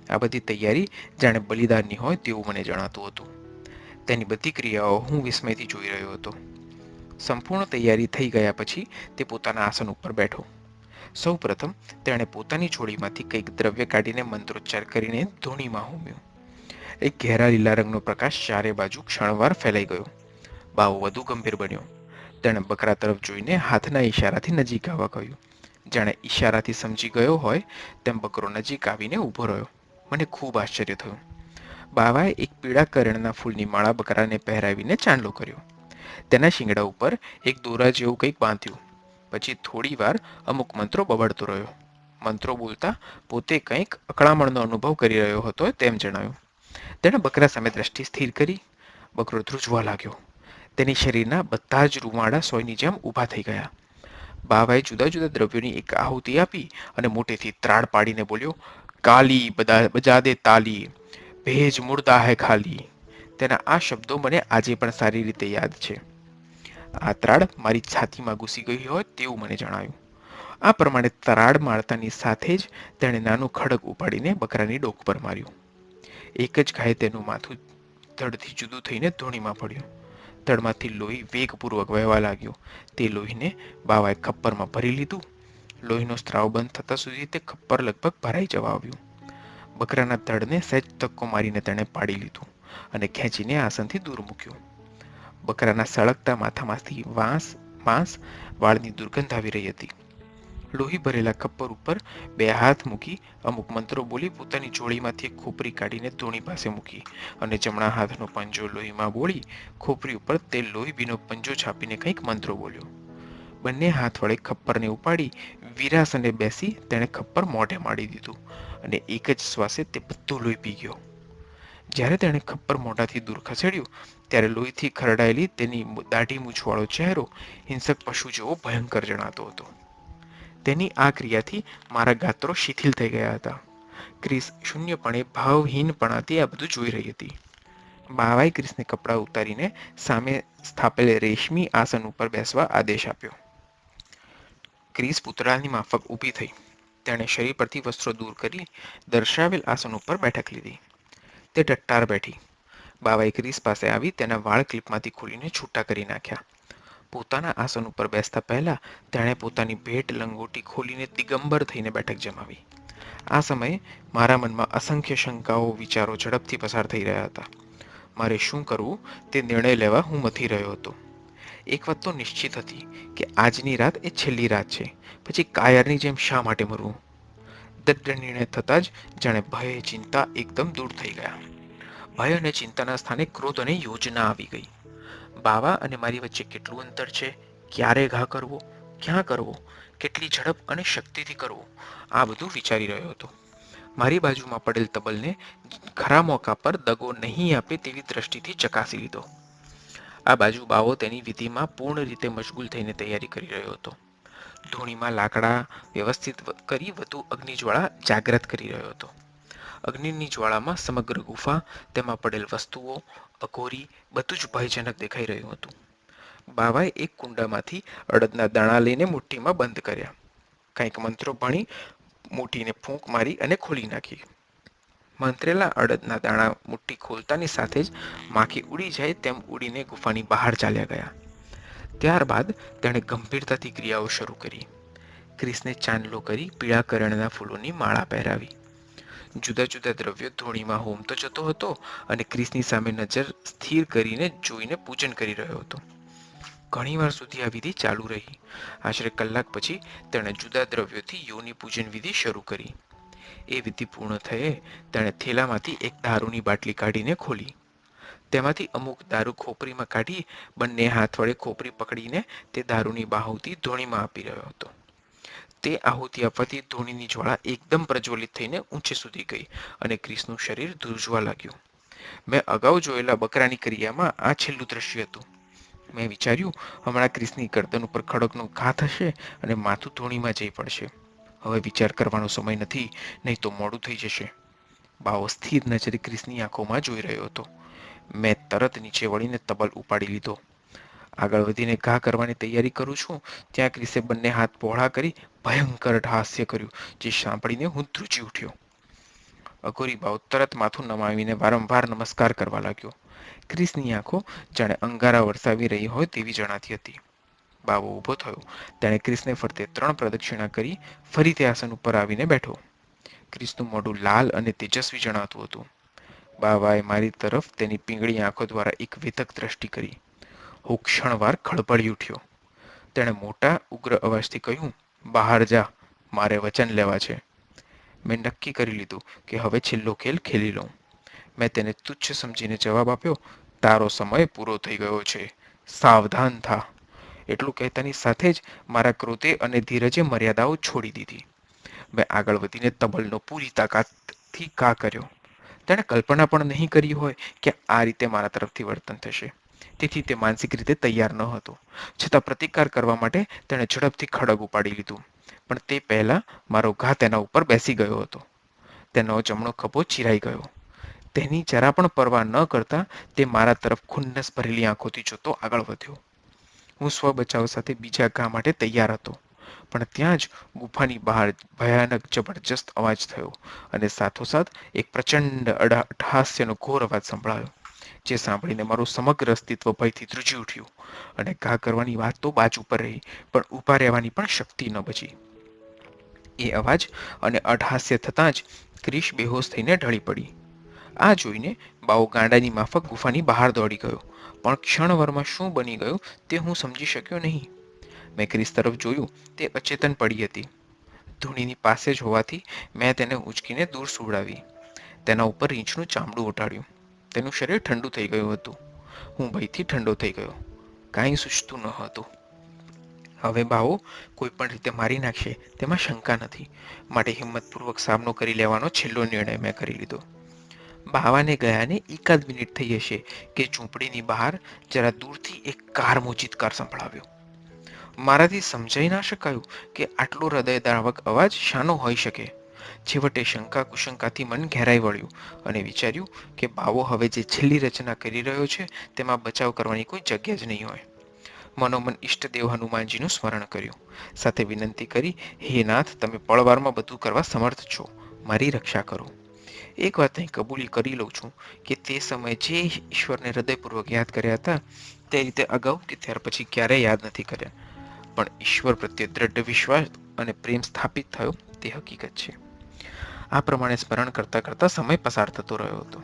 આ બધી તૈયારી જાણે બલિદાનની હોય તેવું મને જણાતું હતું. તેની બધી ક્રિયાઓ હું વિસ્મયથી જોઈ રહ્યો હતો. સંપૂર્ણ તૈયારી થઈ ગયા પછી તે પોતાના આસન ઉપર બેઠો. સૌ પ્રથમ તેણે પોતાની જોડીમાંથી કંઈક દ્રવ્ય કાઢીને મંત્રોચ્ચાર કરીને ધૂણીમાં હોમ્યું. એક ઘેરા લીલા રંગનો પ્રકાશ ચારે બાજુ ક્ષણવાર ફેલાઈ ગયો. બાવો વધુ ગંભીર બન્યો. તેણે બકરા તરફ જોઈને હાથના ઈશારાથી નજીક આવવા કહ્યું. જાણે ઈશારાથી સમજી ગયો હોય તેમ બકરો નજીક આવીને ઊભો રહ્યો. મને ખૂબ આશ્ચર્ય થયું. બાવાએ એક પીળા કરેણના ફૂલની માળા બકરાને પહેરાવીને ચાંદલો કર્યો. તેના શિંગડા ઉપર એક દોરા જેવું કંઈક બાંધ્યું. પછી થોડી વાર અમુક મંત્રો બબડતો રહ્યો. મંત્રો બોલતા પોતે કંઈક અકળામણનો અનુભવ કરી રહ્યો હતો તેમ જણાવ્યું. તેણે બકરા સામે દ્રષ્ટિ સ્થિર કરી. બકરો ધ્રુજવા લાગ્યો. તેની શરીરના બધા જ રૂવાડા સોયની જેમ ઊભા થઈ ગયા. બાવાએ જુદા જુદા દ્રવ્યોની એક આહુતિ આપી અને મોટેથી ત્રાડ પાડીને બોલ્યો, કાલી બજા દે તાલી, ભેજ મુર્દા હે ખાલી. તેના આ શબ્દો મને આજે પણ સારી રીતે યાદ છે. આ ત્રાડ મારી છાતીમાં ઘૂસી ગઈ હોય તેવું મને જણાયું. આ પ્રમાણે ત્રાડ મારતાની સાથે જ તેણે નાનું ખડગ ઉપાડીને બકરાની ડોક પર માર્યું. એક જ ઘાએ તેનું માથું ધડથી જુદું થઈને ધૂણીમાં પડ્યું. ધડમાંથી લોહી વેગપૂર્વક વહેવા લાગ્યું. તે લોહીને બાવાએ ખપ્પરમાં ભરી લીધું. લોહીનો સ્ત્રાવ બંધ થતાં સુધી તે ખપ્પર લગભગ ભરાઈ જવા આવ્યું. બકરાના ધડને સહેજ ધક્કો મારીને તેણે પાડી લીધું અને ખેંચીને આસનથી દૂર મૂક્યું. બકરાના સળગતા માથામાંથી માંસ વાળની દુર્ગંધ આવી રહી હતી. લોહી ભરેલા ખપ્પર ઉપર બે હાથ મૂકી અમુક મંત્રો બોલી પોતાની જોડીમાંથી એક ખોપરી કાઢીને ધૂણી પાસે મૂકી અને જમણા હાથનો પંજો લોહીમાં બોળી ખોપરી ઉપર તે લોહી ભીનો પંજો છાપીને કંઈક મંત્રો બોલ્યો. બંને હાથ વડે ખપ્પરને ઉપાડી વીરાસને બેસી તેણે ખપ્પર મોઢે માડી દીધું અને એક જ શ્વાસે તે બધું લોહી પી ગયો. જ્યારે તેણે ખપ્પર મોઢાથી દૂર ખસેડ્યું ત્યારે લોહીથી ખરડાયેલી તેની દાઢી મૂછવાળો ચહેરો હિંસક પશુ જેવો ભયંકર જણાતો હતો. તેની આ ક્રિયાથી મારા ગાત્રો શિથિલ થઈ ગયા હતા. ક્રિસ શૂન્યપણે ભાવહીનપણાથી આ બધું જોઈ રહી હતી. બાવાએ ક્રિસને કપડાં ઉતારીને સામે સ્થાપેલ રેશમી આસન ઉપર બેસવા આદેશ આપ્યો. ક્રિસ પૂતળાની માફક ઊભી થઈ. તેણે શરીર પરથી વસ્ત્રો દૂર કરી દર્શાવેલ આસન ઉપર બેઠક લીધી. તે ટટ્ટાર બેઠી. બાવાએ ક્રિસ પાસે આવી તેના વાળ ક્લિપમાંથી ખોલીને છૂટા કરી નાખ્યા. પોતાના આસન ઉપર બેસતા પહેલા તેણે પોતાની ભેટ લંગોટી ખોલીને દિગંબર થઈને બેઠક જમાવી. આ સમયે મારા મનમાં અસંખ્ય શંકાઓ વિચારો ઝડપથી પસાર થઈ રહ્યા હતા. મારે શું કરવું તે નિર્ણય લેવા હું મથી રહ્યો હતો. એક વાત તો નિશ્ચિત હતી કે આજની રાત એ છેલ્લી રાત છે. પછી કાયરની જેમ શા માટે મરવું? દૃઢ નિર્ણય થતાં જ જાણે ભય ચિંતા એકદમ દૂર થઈ ગયા. ભય અને ચિંતાના સ્થાને ક્રોધ અને યોજના આવી ગઈ. બાવા અને મારી વચ્ચે કેટલું અંતર છે, ક્યારે ઘા કરવો, ક્યાં કરવો, કેટલી ઝડપ અને શક્તિથી કરવો, આ બધું વિચારી રહ્યો હતો. મારી બાજુમાં પડેલ તબલને ખરા મોકા પર દગો નહીં આપે તેવી દ્રષ્ટિથી ચકાસી લીધો. આ બાજુ બાવો તેની વિધિમાં પૂર્ણ રીતે મશગુલ થઈને તૈયારી કરી રહ્યો હતો. ધૂણીમાં લાકડા વ્યવસ્થિત કરી વધુ અગ્નિજ્વાળા જાગ્રત કરી રહ્યો હતો. અગ્નિની જ્વાળામાં સમગ્ર ગુફા, તેમાં પડેલ વસ્તુઓ, અઘોરી બધું જ ભયજનક દેખાઈ રહ્યું હતું. બાવાએ એક કુંડામાંથી અડદના દાણા લઈને મુઠ્ઠીમાં બંધ કર્યા. કંઈક મંત્રો ભણી મુઠ્ઠીને ફૂંક મારી અને ખોલી નાખી. મંત્રેલા અડદના દાણા મુઠ્ઠી ખોલતાની સાથે જ માખી ઉડી જાય તેમ ઉડીને ગુફાની બહાર ચાલ્યા ગયા. ત્યારબાદ તેણે ગંભીરતાથી ક્રિયાઓ શરૂ કરી. ક્રિસને ચાંદલો કરી પીળા કરણના ફૂલોની માળા પહેરાવી. જુદા જુદા દ્રવ્યો ધૂણીમાં હોમતો જતો હતો અને ક્રિસની સામે નજર સ્થિર કરીને જોઈને પૂજન કરી રહ્યો હતો. ઘણીવાર સુધી આ વિધિ ચાલુ રહી. આશરે કલાક પછી તેણે જુદા દ્રવ્યોથી યોની પૂજન વિધિ શરૂ કરી. એ વિધિ પૂર્ણ થયે તેણે થેલામાંથી એક દારૂની બાટલી કાઢીને ખોલી. તેમાંથી અમુક દારૂ ખોપરીમાં કાઢી બંને હાથ વડે ખોપરી પકડીને તે દારૂની આહુતિ ધૂણીમાં આપી રહ્યો હતો. તે આહુતિ આપવાથી ધૂણીની જ્વાળા એકદમ પ્રજ્વલિત થઈને ઊંચે સુધી ગઈ અને ક્રિસનું શરીર ધ્રુજવા લાગ્યું. મેં અગાઉ જોયેલા બકરાની ક્રિયામાં આ છેલ્લું દ્રશ્ય હતું. મેં વિચાર્યું, હમણાં ક્રિસની ગરદન ઉપર ખડકનો ઘા થશે અને માથું ધૂણીમાં જઈ પડશે. હવે વિચાર કરવાનો સમય નથી, નહીં તો મોડું થઈ જશે. બાવો સ્થિર નજરે ક્રિસની આંખોમાં જોઈ રહ્યો હતો. મેં તરત નીચે વળીને તબલ ઉપાડી લીધો. આગળ વધીને ઘા કરવાની તૈયારી કરું છું ત્યાં ક્રિસે બંને હાથ પહોળા કરી ભયંકર હાસ્ય કર્યું, જે સાંભળીને હું ધ્રુજી ઉઠ્યો. અઘોરી બાવ તરત માથું નમાવીને વારંવાર નમસ્કાર કરવા લાગ્યો. ક્રિસની આંખો જાણે અંગારા વરસાવી રહી હોય તેવી જણાતી હતી. બાવો ઊભો થયો. તેણે ક્રિસને ફરતે 3 પ્રદક્ષિણા કરી ફરી તે આસન ઉપર આવીને બેઠો. ક્રિસનું મોઢું લાલ અને તેજસ્વી જણાતું હતું. બાવાએ મારી તરફ તેની પીંગળી આંખો દ્વારા એક વેધક દ્રષ્ટિ કરી. હું ક્ષણવાર ખળભળી ઉઠ્યો. તેણે મોટા ઉગ્ર અવાજથી કહ્યું, બહાર જા, મારે વચન લેવા છે. મેં નક્કી કરી લીધું કે હવે છેલ્લો ખેલ ખેલી લઉં. મેં તેને તુચ્છ સમજીને જવાબ આપ્યો, તારો સમય પૂરો થઈ ગયો છે. સાવધાન થા. એટલું કહેતાની સાથે જ મારા ક્રોધે અને ધીરજે મર્યાદાઓ છોડી દીધી. મેં આગળ વધીને તબલનો પૂરી તાકાતથી ઘા કર્યો. તેણે કલ્પના પણ નહીં કરી હોય કે આ રીતે મારા તરફથી વર્તન થશે. તેથી તે માનસિક રીતે તૈયાર ન હતો. છતાં પ્રતિકાર કરવા માટે તેણે ઝડપથી ખડગ ઉપાડી લીધું. પણ તે પહેલા મારો ઘા તેના ઉપર બેસી ગયો હતો. તેનો જમણો ખભો ચીરાઈ ગયો. તેની જરા પણ પરવા ન કરતા તે મારા તરફ ખુન્નસ ભરેલી આંખોથી જોતો આગળ વધ્યો. હું સ્વ બચાવ સાથે બીજા ઘા માટે તૈયાર હતો. પણ ત્યાં જ ગુફાની બહાર ભયાનક જબરજસ્ત અવાજ થયો અને સાથોસાથ એક પ્રચંડ અટ્ટહાસ્યનો ઘોર અવાજ સંભળાયો, જે સાંભળીને મારું સમગ્ર અસ્તિત્વ ભયથી ધ્રુજી ઉઠ્યું અને ઘા કરવાની વાત તો બાજુ પર રહી, પણ ઊભા રહેવાની પણ શક્તિ ન બચી. એ અવાજ અને અટ્ટહાસ્ય થતાં જ ક્રિશ બેહોશ થઈને ઢળી પડી. આ જોઈને બાવો ગાંડાની માફક ગુફાની બહાર દોડી ગયો, પણ ક્ષણભરમાં શું બની ગયું તે હું સમજી શક્યો નહીં. મેં ક્રિસ તરફ જોયું, તે અચેતન પડી હતી. ધૂણીની પાસે જ હોવાથી મેં તેને ઉંચકીને દૂર સુવડાવી. તેના ઉપર રીંછનું ચામડું ઓઢાડ્યું. તેનું શરીર ઠંડુ થઈ ગયું હતું. હું ભયથી ઠંડો થઈ ગયો. કાંઈ સૂચતું ન હતું. હવે બાવો કોઈ પણ રીતે મારી નાખશે તેમાં શંકા નથી, માટે હિંમતપૂર્વક સામનો કરી લેવાનો છેલ્લો નિર્ણય મેં કરી લીધો. બાવાને ગયાને એકાદ મિનિટ થઈ હશે કે ઝૂંપડીની બહાર જરા દૂરથી એક કારમો ચિત્કાર સંભળાવ્યો. મારાથી સમજાઈ ના શકાયું કે આટલો હૃદયદ્રાવક અવાજ શાનો હોઈ શકે. છેવટે શંકા કુશંકાથી મન ઘેરાઈ વળ્યું અને વિચાર્યું કે બાવો હવે જે છેલ્લી રચના કરી રહ્યો છે તેમાં બચાવ કરવાની કોઈ જગ્યા જ નહીં હોય. મનોમન ઈષ્ટદેવ હનુમાનજીનું સ્મરણ કર્યું. સાથે વિનંતી કરી, હે નાથ, તમે પળવારમાં બધું કરવા સમર્થ છો, મારી રક્ષા કરો. એક વાત અહીં કબૂલી કરી લઉં છું કે તે સમયે જે ઈશ્વરને હૃદયપૂર્વક યાદ કર્યા હતા તે રીતે અગાઉ કે ત્યાર પછી ક્યારેય યાદ નથી કર્યા. પણ ઈશ્વર પ્રત્યે દ્રઢ વિશ્વાસ અને પ્રેમ સ્થાપિત થયો તે હકીકત છે. આ પ્રમાણે સ્મરણ કરતા કરતા સમય પસાર થતો રહ્યો હતો.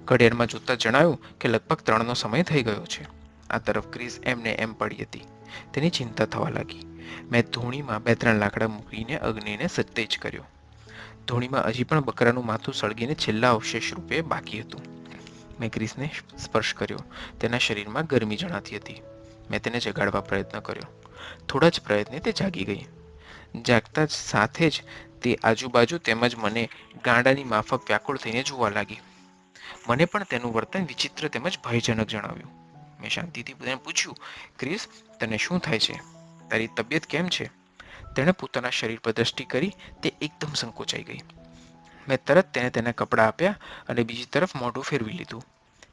ઘડિયાળમાં જોતા જણાયું કે લગભગ 3નો સમય થઈ ગયો છે. આ તરફ ક્રિસ એમને એમ પડી હતી. તેની ચિંતા થવા લાગી. મેં ધૂણીમાં 2-3 લાકડા મૂકીને અગ્નિને સત્તેજ કર્યો. ધૂણીમાં હજી પણ બકરાનું માથું સળગીને છેલ્લા અવશેષ રૂપે બાકી હતું. મેં ક્રિસને સ્પર્શ કર્યો. તેના શરીરમાં ગરમી જણાતી હતી. મેં તેને જગાડવા પ્રયત્ન કર્યો. થોડા જ પ્રયત્ને તે જાગી ગઈ. જાગતા જ સાથે જ તે આજુબાજુ તેમજ મને ગાંડાની માફક વ્યાકુળ થઈને જોવા લાગી. મને પણ તેનું વર્તન વિચિત્ર તેમજ ભયજનક જણાવ્યું. મેં શાંતિથી તેને પૂછ્યું, ક્રિસ, તને શું થાય છે? તારી તબિયત કેમ છે? તેણે પોતાના શરીર પર દ્રષ્ટિ કરી. તે એકદમ સંકોચાઈ ગઈ. મેં તરત તેને તેના કપડાં આપ્યા અને બીજી તરફ મોઢું ફેરવી લીધું.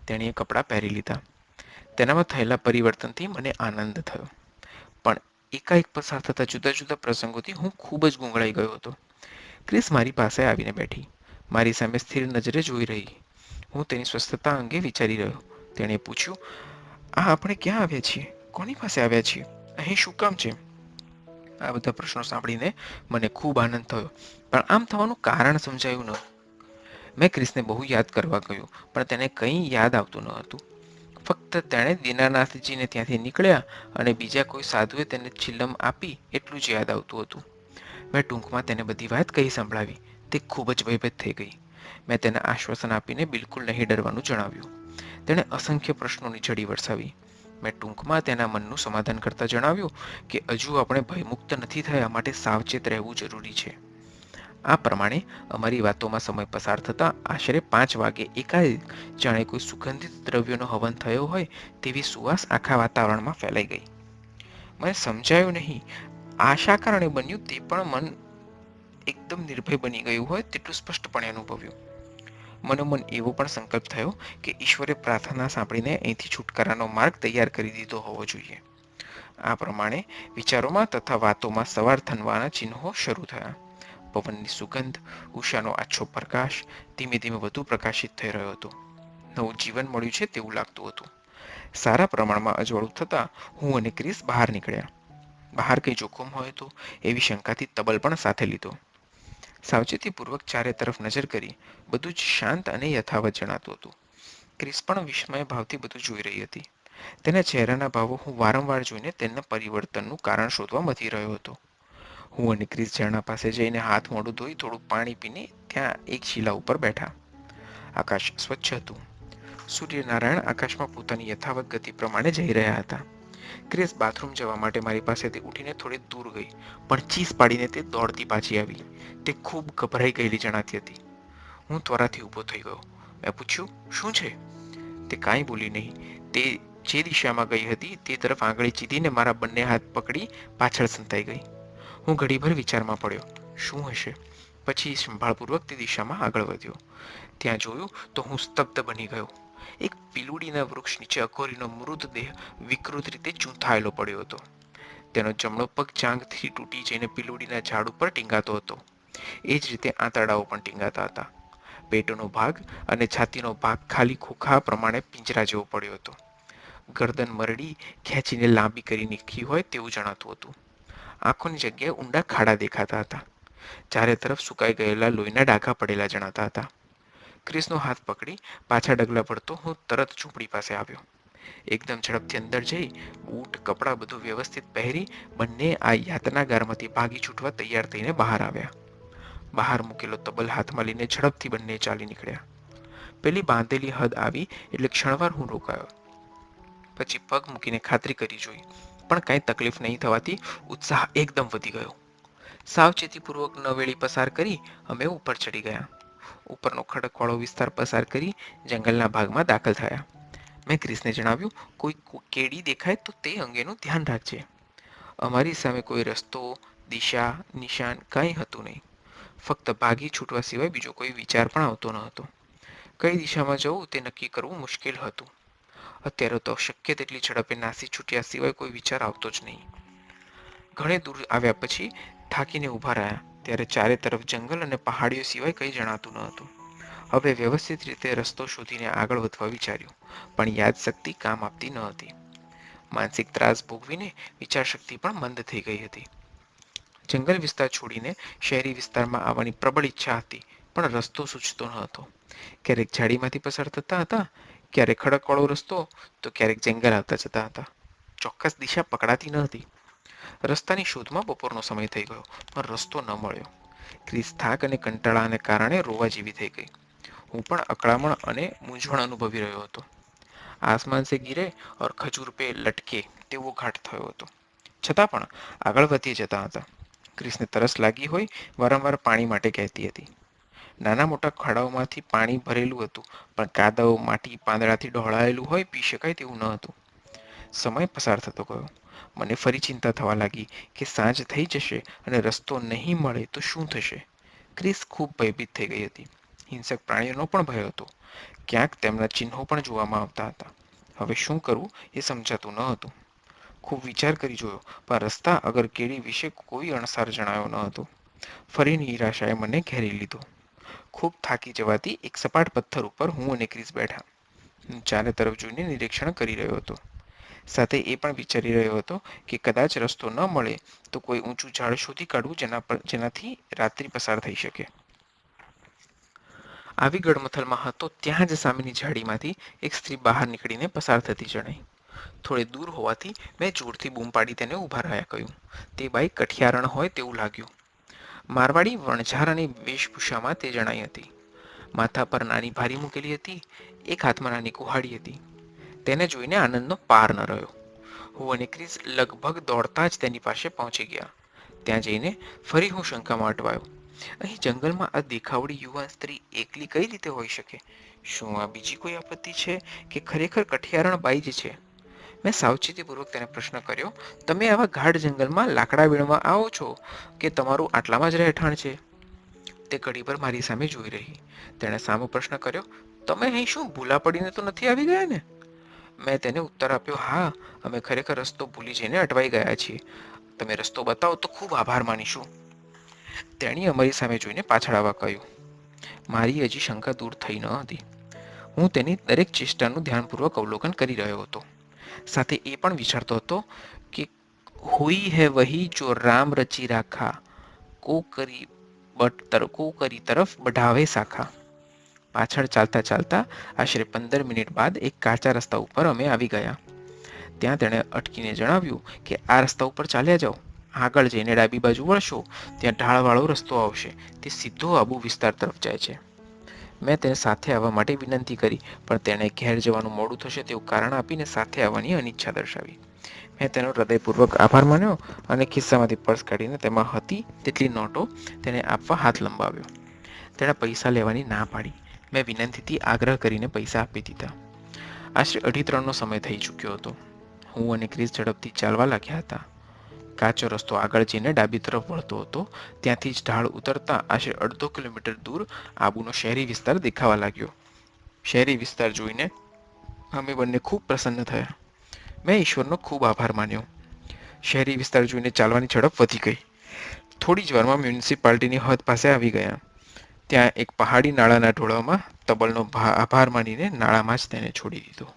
તેણીએ કપડાં પહેરી લીધા. તેનામાં થયેલા પરિવર્તનથી મને આનંદ થયો. પણ એકાએક પસાર થતા જુદા જુદા પ્રસંગોથી હું ખૂબ જ ગુંગળાઈ ગયો હતો. ક્રિસ મારી પાસે આવીને બેઠી. મારી સામે સ્થિર નજરે જોઈ રહી. હું તેની સ્વસ્થતા અંગે વિચારી રહ્યો. તેણે પૂછ્યું, આ આપણે ક્યાં આવ્યા છીએ? કોની પાસે આવ્યા છીએ? અહીં શું કામ છે? આ બધા પ્રશ્નો સાંભળીને મને ખૂબ આનંદ થયો, પણ આમ થવાનું કારણ સમજાયું ન. મેં ક્રિસને બહુ યાદ કરવા ગયો, પણ તેને કંઈ યાદ આવતું ન હતું. ફક્ત તેણે દીનાનાથજીને ત્યાંથી નીકળ્યા અને બીજા કોઈ સાધુએ તેને ચિલ્લમ આપી એટલું જ યાદ આવતું હતું. મેં ટૂંકમાં તેને બધી વાત કહી સંભળાવી. તે ખૂબ જ ભયભીત થઈ ગઈ. મેં તેને આશ્વાસન આપીને બિલકુલ નહીં ડરવાનું જણાવ્યું. તેણે અસંખ્ય પ્રશ્નોની ઝડી વરસાવી. મેં ટૂંકમાં તેના મનનું સમાધાન કરતા જણાવ્યું કે હજુ આપણે ભયમુક્ત નથી થયા, માટે સાવચેત રહેવું જરૂરી છે. આ પ્રમાણે અમારી વાતોમાં સમય પસાર થતાં આશરે 5 વાગે એકાએક જાણે કોઈ સુગંધિત દ્રવ્યનો હવન થયો હોય તેવી સુવાસ આખા વાતાવરણમાં ફેલાઈ ગઈ. મને સમજાયું નહીં આ શા કારણે બન્યું, તે પણ મન એકદમ નિર્ભય બની ગયું હોય તેટલું સ્પષ્ટપણે અનુભવ્યું. મનોમન એવો પણ સંકલ્પ થયો કે ઈશ્વરે પ્રાર્થના સાંભળીને અહીંથી છુટકારાનો માર્ગ તૈયાર કરી દીધો હોવો જોઈએ. આ પ્રમાણે વિચારોમાં તથા વાતોમાં સવાર થનવાના ચિહ્નો શરૂ થયા. પવનની સુગંધ, ઉષાનો આછો પ્રકાશ ધીમે ધીમે વધુ પ્રકાશિત થઈ રહ્યો હતો. નવું જીવન મળ્યું છે તેવું લાગતું હતું. સારા પ્રમાણમાં અજવાળું થતાં હું અને ક્રિસ બહાર નીકળ્યા. બહાર કંઈ જોખમ હોય તો એવી શંકાથી તબલ પણ સાથે લીધો. સાવચેતીપૂર્વક ચારે તરફ નજર કરી બધું જ શાંત અને યથાવત જણાતું હતું. ક્રિસ પણ વિસ્મય ભાવથી બધું જોઈ રહી હતી. તેના ચહેરાના ભાવો હું વારંવાર જોઈને તેના પરિવર્તનનું કારણ શોધવા મથી રહ્યો હતો. હું અને ક્રિસ ઝરણા પાસે જઈને હાથ મોઢું ધોઈ થોડું પાણી પીને ત્યાં એક શીલા ઉપર બેઠા. આકાશ સ્વચ્છ હતું. સૂર્યનારાયણ આકાશમાં પોતાની યથાવત ગતિ પ્રમાણે જઈ રહ્યા હતા. ક્રિસ બાથરૂમ જવા માટે મારી પાસેથી ઉઠીને થોડી દૂર ગઈ, પણ ચીસ પાડીને તે દોડતી પાછી આવી. તે ખૂબ ગભરાઈ ગયેલી જણાતી હતી. હું ત્વરાથી ઊભો થઈ ગયો. મેં પૂછ્યું, શું છે? તે કાંઈ બોલી નહીં. તે જે દિશામાં ગઈ હતી તે તરફ આંગળી ચીધીને મારા બંને હાથ પકડી પાછળ સંતાઈ ગઈ. હું ઘડીભર વિચારમાં પડ્યો. શું હશે? પછી સંભાળપૂર્વક તે દિશામાં આગળ વધ્યો. ત્યાં જોયું તો હું સ્તબ્ધ બની ગયો. એક પીલુડીના વૃક્ષ નીચે અઘોરીનો મૃતદેહ વિકૃત રીતે ચૂંથાયેલો પડ્યો હતો. તેનો જમણો પગ ચાંગથી તૂટી જઈને પીલુડીના ઝાડ ઉપર ટીંગાતો હતો. એ જ રીતે આંતરડાઓ પણ ટીંગાતા હતા. પેટનો ભાગ અને છાતીનો ભાગ ખાલી ખોખા પ્રમાણે પિંજરા જેવો પડ્યો હતો. ગરદન મરડી ખેંચીને લાંબી કરી નાખી હોય તેવું જણાતું હતું. આંખોની જગ્યાએ ઊંડા ખાડા દેખાતા હતા. ચારે તરફ સુકાઈ ગયેલા લોહીના ડાઘા પડેલા જણાતા હતા. ક્રિસનો હાથ પકડી પાછા ડગલા પડતો હું તરત ઝૂંપડી પાસે આવ્યો. એકદમ ઝડપથી અંદર જઈ બૂટ કપડાં બધું વ્યવસ્થિત પહેરી બંને આ યાતનાગારમાંથી ભાગી છૂટવા તૈયાર થઈને બહાર આવ્યા. બહાર મૂકેલો તબલ હાથમાં લઈને ઝડપથી બંને ચાલી નીકળ્યા. પેલી બાંધેલી હદ આવી એટલે ક્ષણવાર હું રોકાયો. પછી પગ મૂકીને ખાતરી કરી જોઈ, પણ કાંઈ તકલીફ નહીં થવાથી ઉત્સાહ એકદમ વધી ગયો. સાવચેતીપૂર્વક નવેળી પસાર કરી અમે ઉપર ચડી ગયા. ઉપરનો ખડકવાળો વિસ્તાર પસાર કરી જંગલના ભાગમાં દાખલ થયા. મેં ક્રિસને જણાવ્યું, કોઈ કેડી દેખાય તો તે અંગેનું ધ્યાન રાખજે. અમારી સામે કોઈ રસ્તો, દિશા, નિશાન કંઈ હતું નહીં. ફક્ત ભાગી છૂટવા સિવાય બીજો કોઈ વિચાર પણ આવતો ન હતો. કઈ દિશામાં જવું તે નક્કી કરવું મુશ્કેલ હતું. અત્યારે તો શક્ય તેટલી ઝડપે નાસી છૂટ્યા સિવાય કોઈ વિચાર આવતો જ નહીં. ઘણે દૂર આવ્યા પછી થાકીને ઊભા રહ્યા ત્યારે ચારે તરફ જંગલ અને પહાડીઓ સિવાય કંઈ જણાતું ન હતું. હવે વ્યવસ્થિત રીતે રસ્તો શોધીને આગળ વધવા વિચાર્યું, પણ યાદશક્તિ કામ આપતી ન હતી. માનસિક ત્રાસ ભોગવીને વિચારશક્તિ પણ મંદ થઈ ગઈ હતી. જંગલ વિસ્તાર છોડીને શહેરી વિસ્તારમાં આવવાની પ્રબળ ઈચ્છા હતી, પણ રસ્તો સૂચતો ન હતો. ક્યારેક ઝાડીમાંથી પસાર થતા હતા, ક્યારેક ખડકવાળો રસ્તો, તો ક્યારેક જંગલ આવતા જતા હતા. ચોક્કસ દિશા પકડાતી ન હતી. રસ્તાની શોધમાં બપોરનો સમય થઈ ગયો, પણ રસ્તો ન મળ્યો. ક્રિસ થાક અને કંટાળાને કારણે રોવા જેવી થઈ ગઈ. હું પણ અકળામણ અને મૂંઝવણ અનુભવી રહ્યો હતો. આસમાન સે ગિરે ઓર ખજૂર પે લટકે તેવો ઘાટ થયો હતો. છતાં પણ આગળ વધી જતા હતા. ક્રિસને તરસ લાગી હોય વારંવાર પાણી માટે કહેતી હતી. નાના મોટા ખાડાઓમાંથી પાણી ભરેલું હતું, પણ કાદવ, માટી, પાંદડાથી ઢોળાયેલું હોય પી શકાય તેવું ન હતું. સમય પસાર થતો ગયો. મને ફરી ચિંતા થવા લાગી કે સાંજ થઈ જશે અને રસ્તો નહીં મળે તો શું થશે. ક્રિસ ખૂબ ભયભીત થઈ ગઈ હતી. હિંસક પ્રાણીઓનો પણ ભય હતો. ક્યાંક તેમના ચિહ્નો પણ જોવામાં આવતા હતા. હવે શું કરવું એ સમજાતું ન હતું. ખૂબ વિચાર કરી જોયો, પણ રસ્તા અગર કેડી વિશે કોઈ અણસાર જણાયો ન હતો. ફરી નિરાશાએ મને ઘેરી લીધો. ખૂબ થાકી જવાથી એક સપાટ પથ્થર ઉપર હું અને ક્રિસ બેઠા. હું ચારે તરફ જોઈને નિરીક્ષણ કરી રહ્યો હતો. સાથે એ પણ વિચારી રહ્યો હતો કે કદાચ રસ્તો ન મળે તો કોઈ ઊંચું ઝાડ શોધી કાઢવું જેનાથી રાત્રિ પસાર થઈ શકે. આવી ગડમથલમાં હતો ત્યાં જ સામેની ઝાડીમાંથી એક સ્ત્રી બહાર નીકળીને પસાર થતી જણાઈ. થોડે દૂર હોવાથી મેં જોરથી બૂમ પાડી તેને ઊભા રહ્યા કહ્યું. તે બાઈ કઠિયારણ હોય તેવું લાગ્યું. મારવાડી વણઝારાની વેશભૂષામાં તે જણાઈ હતી. માથા પર નાની ભારી મૂકેલી હતી. એક હાથમાં નાની કુહાડી હતી. તેને જોઈને આનંદનો પાર ન રહ્યો. હું અને ક્રિસ લગભગ દોડતા જ તેની પાસે પહોંચી ગયા. ત્યાં જઈને ફરી હું શંકામાં અટવાયો. અહીં જંગલમાં આ દેખાવડી યુવાન સ્ત્રી એકલી કઈ રીતે હોઈ શકે? શું આ બીજી કોઈ આપત્તિ છે કે ખરેખર કઠિયારણ બાઈ જ છે? મેં સાવચેતીપૂર્વક તેને પ્રશ્ન કર્યો, તમે આવા ગાઢ જંગલમાં લાકડા વીણવા આવો છો કે તમારું આટલામાં જ રહેઠાણ છે? તે ઘડીભર મારી સામે જોઈ રહી. તેણે સામો પ્રશ્ન કર્યો, તમે અહીં શું ભૂલા પડીને તો નથી આવી ગયા ને? મેં તેને ઉત્તર આપ્યો, હા, અમે ખરેખર રસ્તો ભૂલી જઈને અટવાઈ ગયા છીએ. તમે રસ્તો બતાવો તો ખૂબ આભાર માનીશું. તેણી અમારી સામે જોઈને પાછળ આવવા કહ્યું. મારી હજી શંકા દૂર થઈ ન હતી. હું તેની દરેક ચેષ્ટાનું ધ્યાનપૂર્વક અવલોકન કરી રહ્યો હતો. સાથે એ પણ વિચારતો હતો કે હુઈ હે વહી જો રામ રચી રાખા, કો કરી તરફ બઢાવે શાખા. પાછળ ચાલતા ચાલતા આશરે 15 મિનિટ બાદ એક કાચા રસ્તા ઉપર અમે આવી ગયા. ત્યાં તેણે અટકીને જણાવ્યું કે આ રસ્તા ઉપર ચાલ્યા જાઓ. આગળ જઈને ડાબી બાજુ વળશો ત્યાં ઢાળવાળો રસ્તો આવશે. તે સીધો આબુ વિસ્તાર તરફ જાય છે. મેં તેને સાથે આવવા માટે વિનંતી કરી, પણ તેણે ઘેર જવાનું મોડું થશે તેવું કારણ આપીને સાથે આવવાની અનિચ્છા દર્શાવી. મેં તેનો હૃદયપૂર્વક આભાર માન્યો અને ખિસ્સામાંથી પર્સ કાઢીને તેમાં હતી તેટલી નોટો તેને આપવા હાથ લંબાવ્યો. તેણે પૈસા લેવાની ના પાડી. મેં વિનંતીથી આગ્રહ કરીને પૈસા આપી દીધા. આશરે 2:30નો સમય થઈ ચૂક્યો હતો. હું અને ક્રિસ ઝડપથી ચાલવા લાગ્યા હતા. કાચો રસ્તો આગળ જઈને ડાબી તરફ વળતો હતો. ત્યાંથી જ ઢાળ ઉતરતા આશરે 1/2 કિલોમીટર દૂર આબુનો શહેરી વિસ્તાર દેખાવા લાગ્યો. શહેરી વિસ્તાર જોઈને અમે બંને ખૂબ પ્રસન્ન થયા. મેં ઈશ્વરનો ખૂબ આભાર માન્યો. શહેરી વિસ્તાર જોઈને ચાલવાની ઝડપ વધી ગઈ. થોડી જ વારમાં મ્યુનિસિપાલિટીની હદ પાસે આવી ગયા. ત્યાં એક પહાડી નાળાના ઢોળાવમાં તબલનો આભાર માનીને નાળામાં જ તેને છોડી દીધો.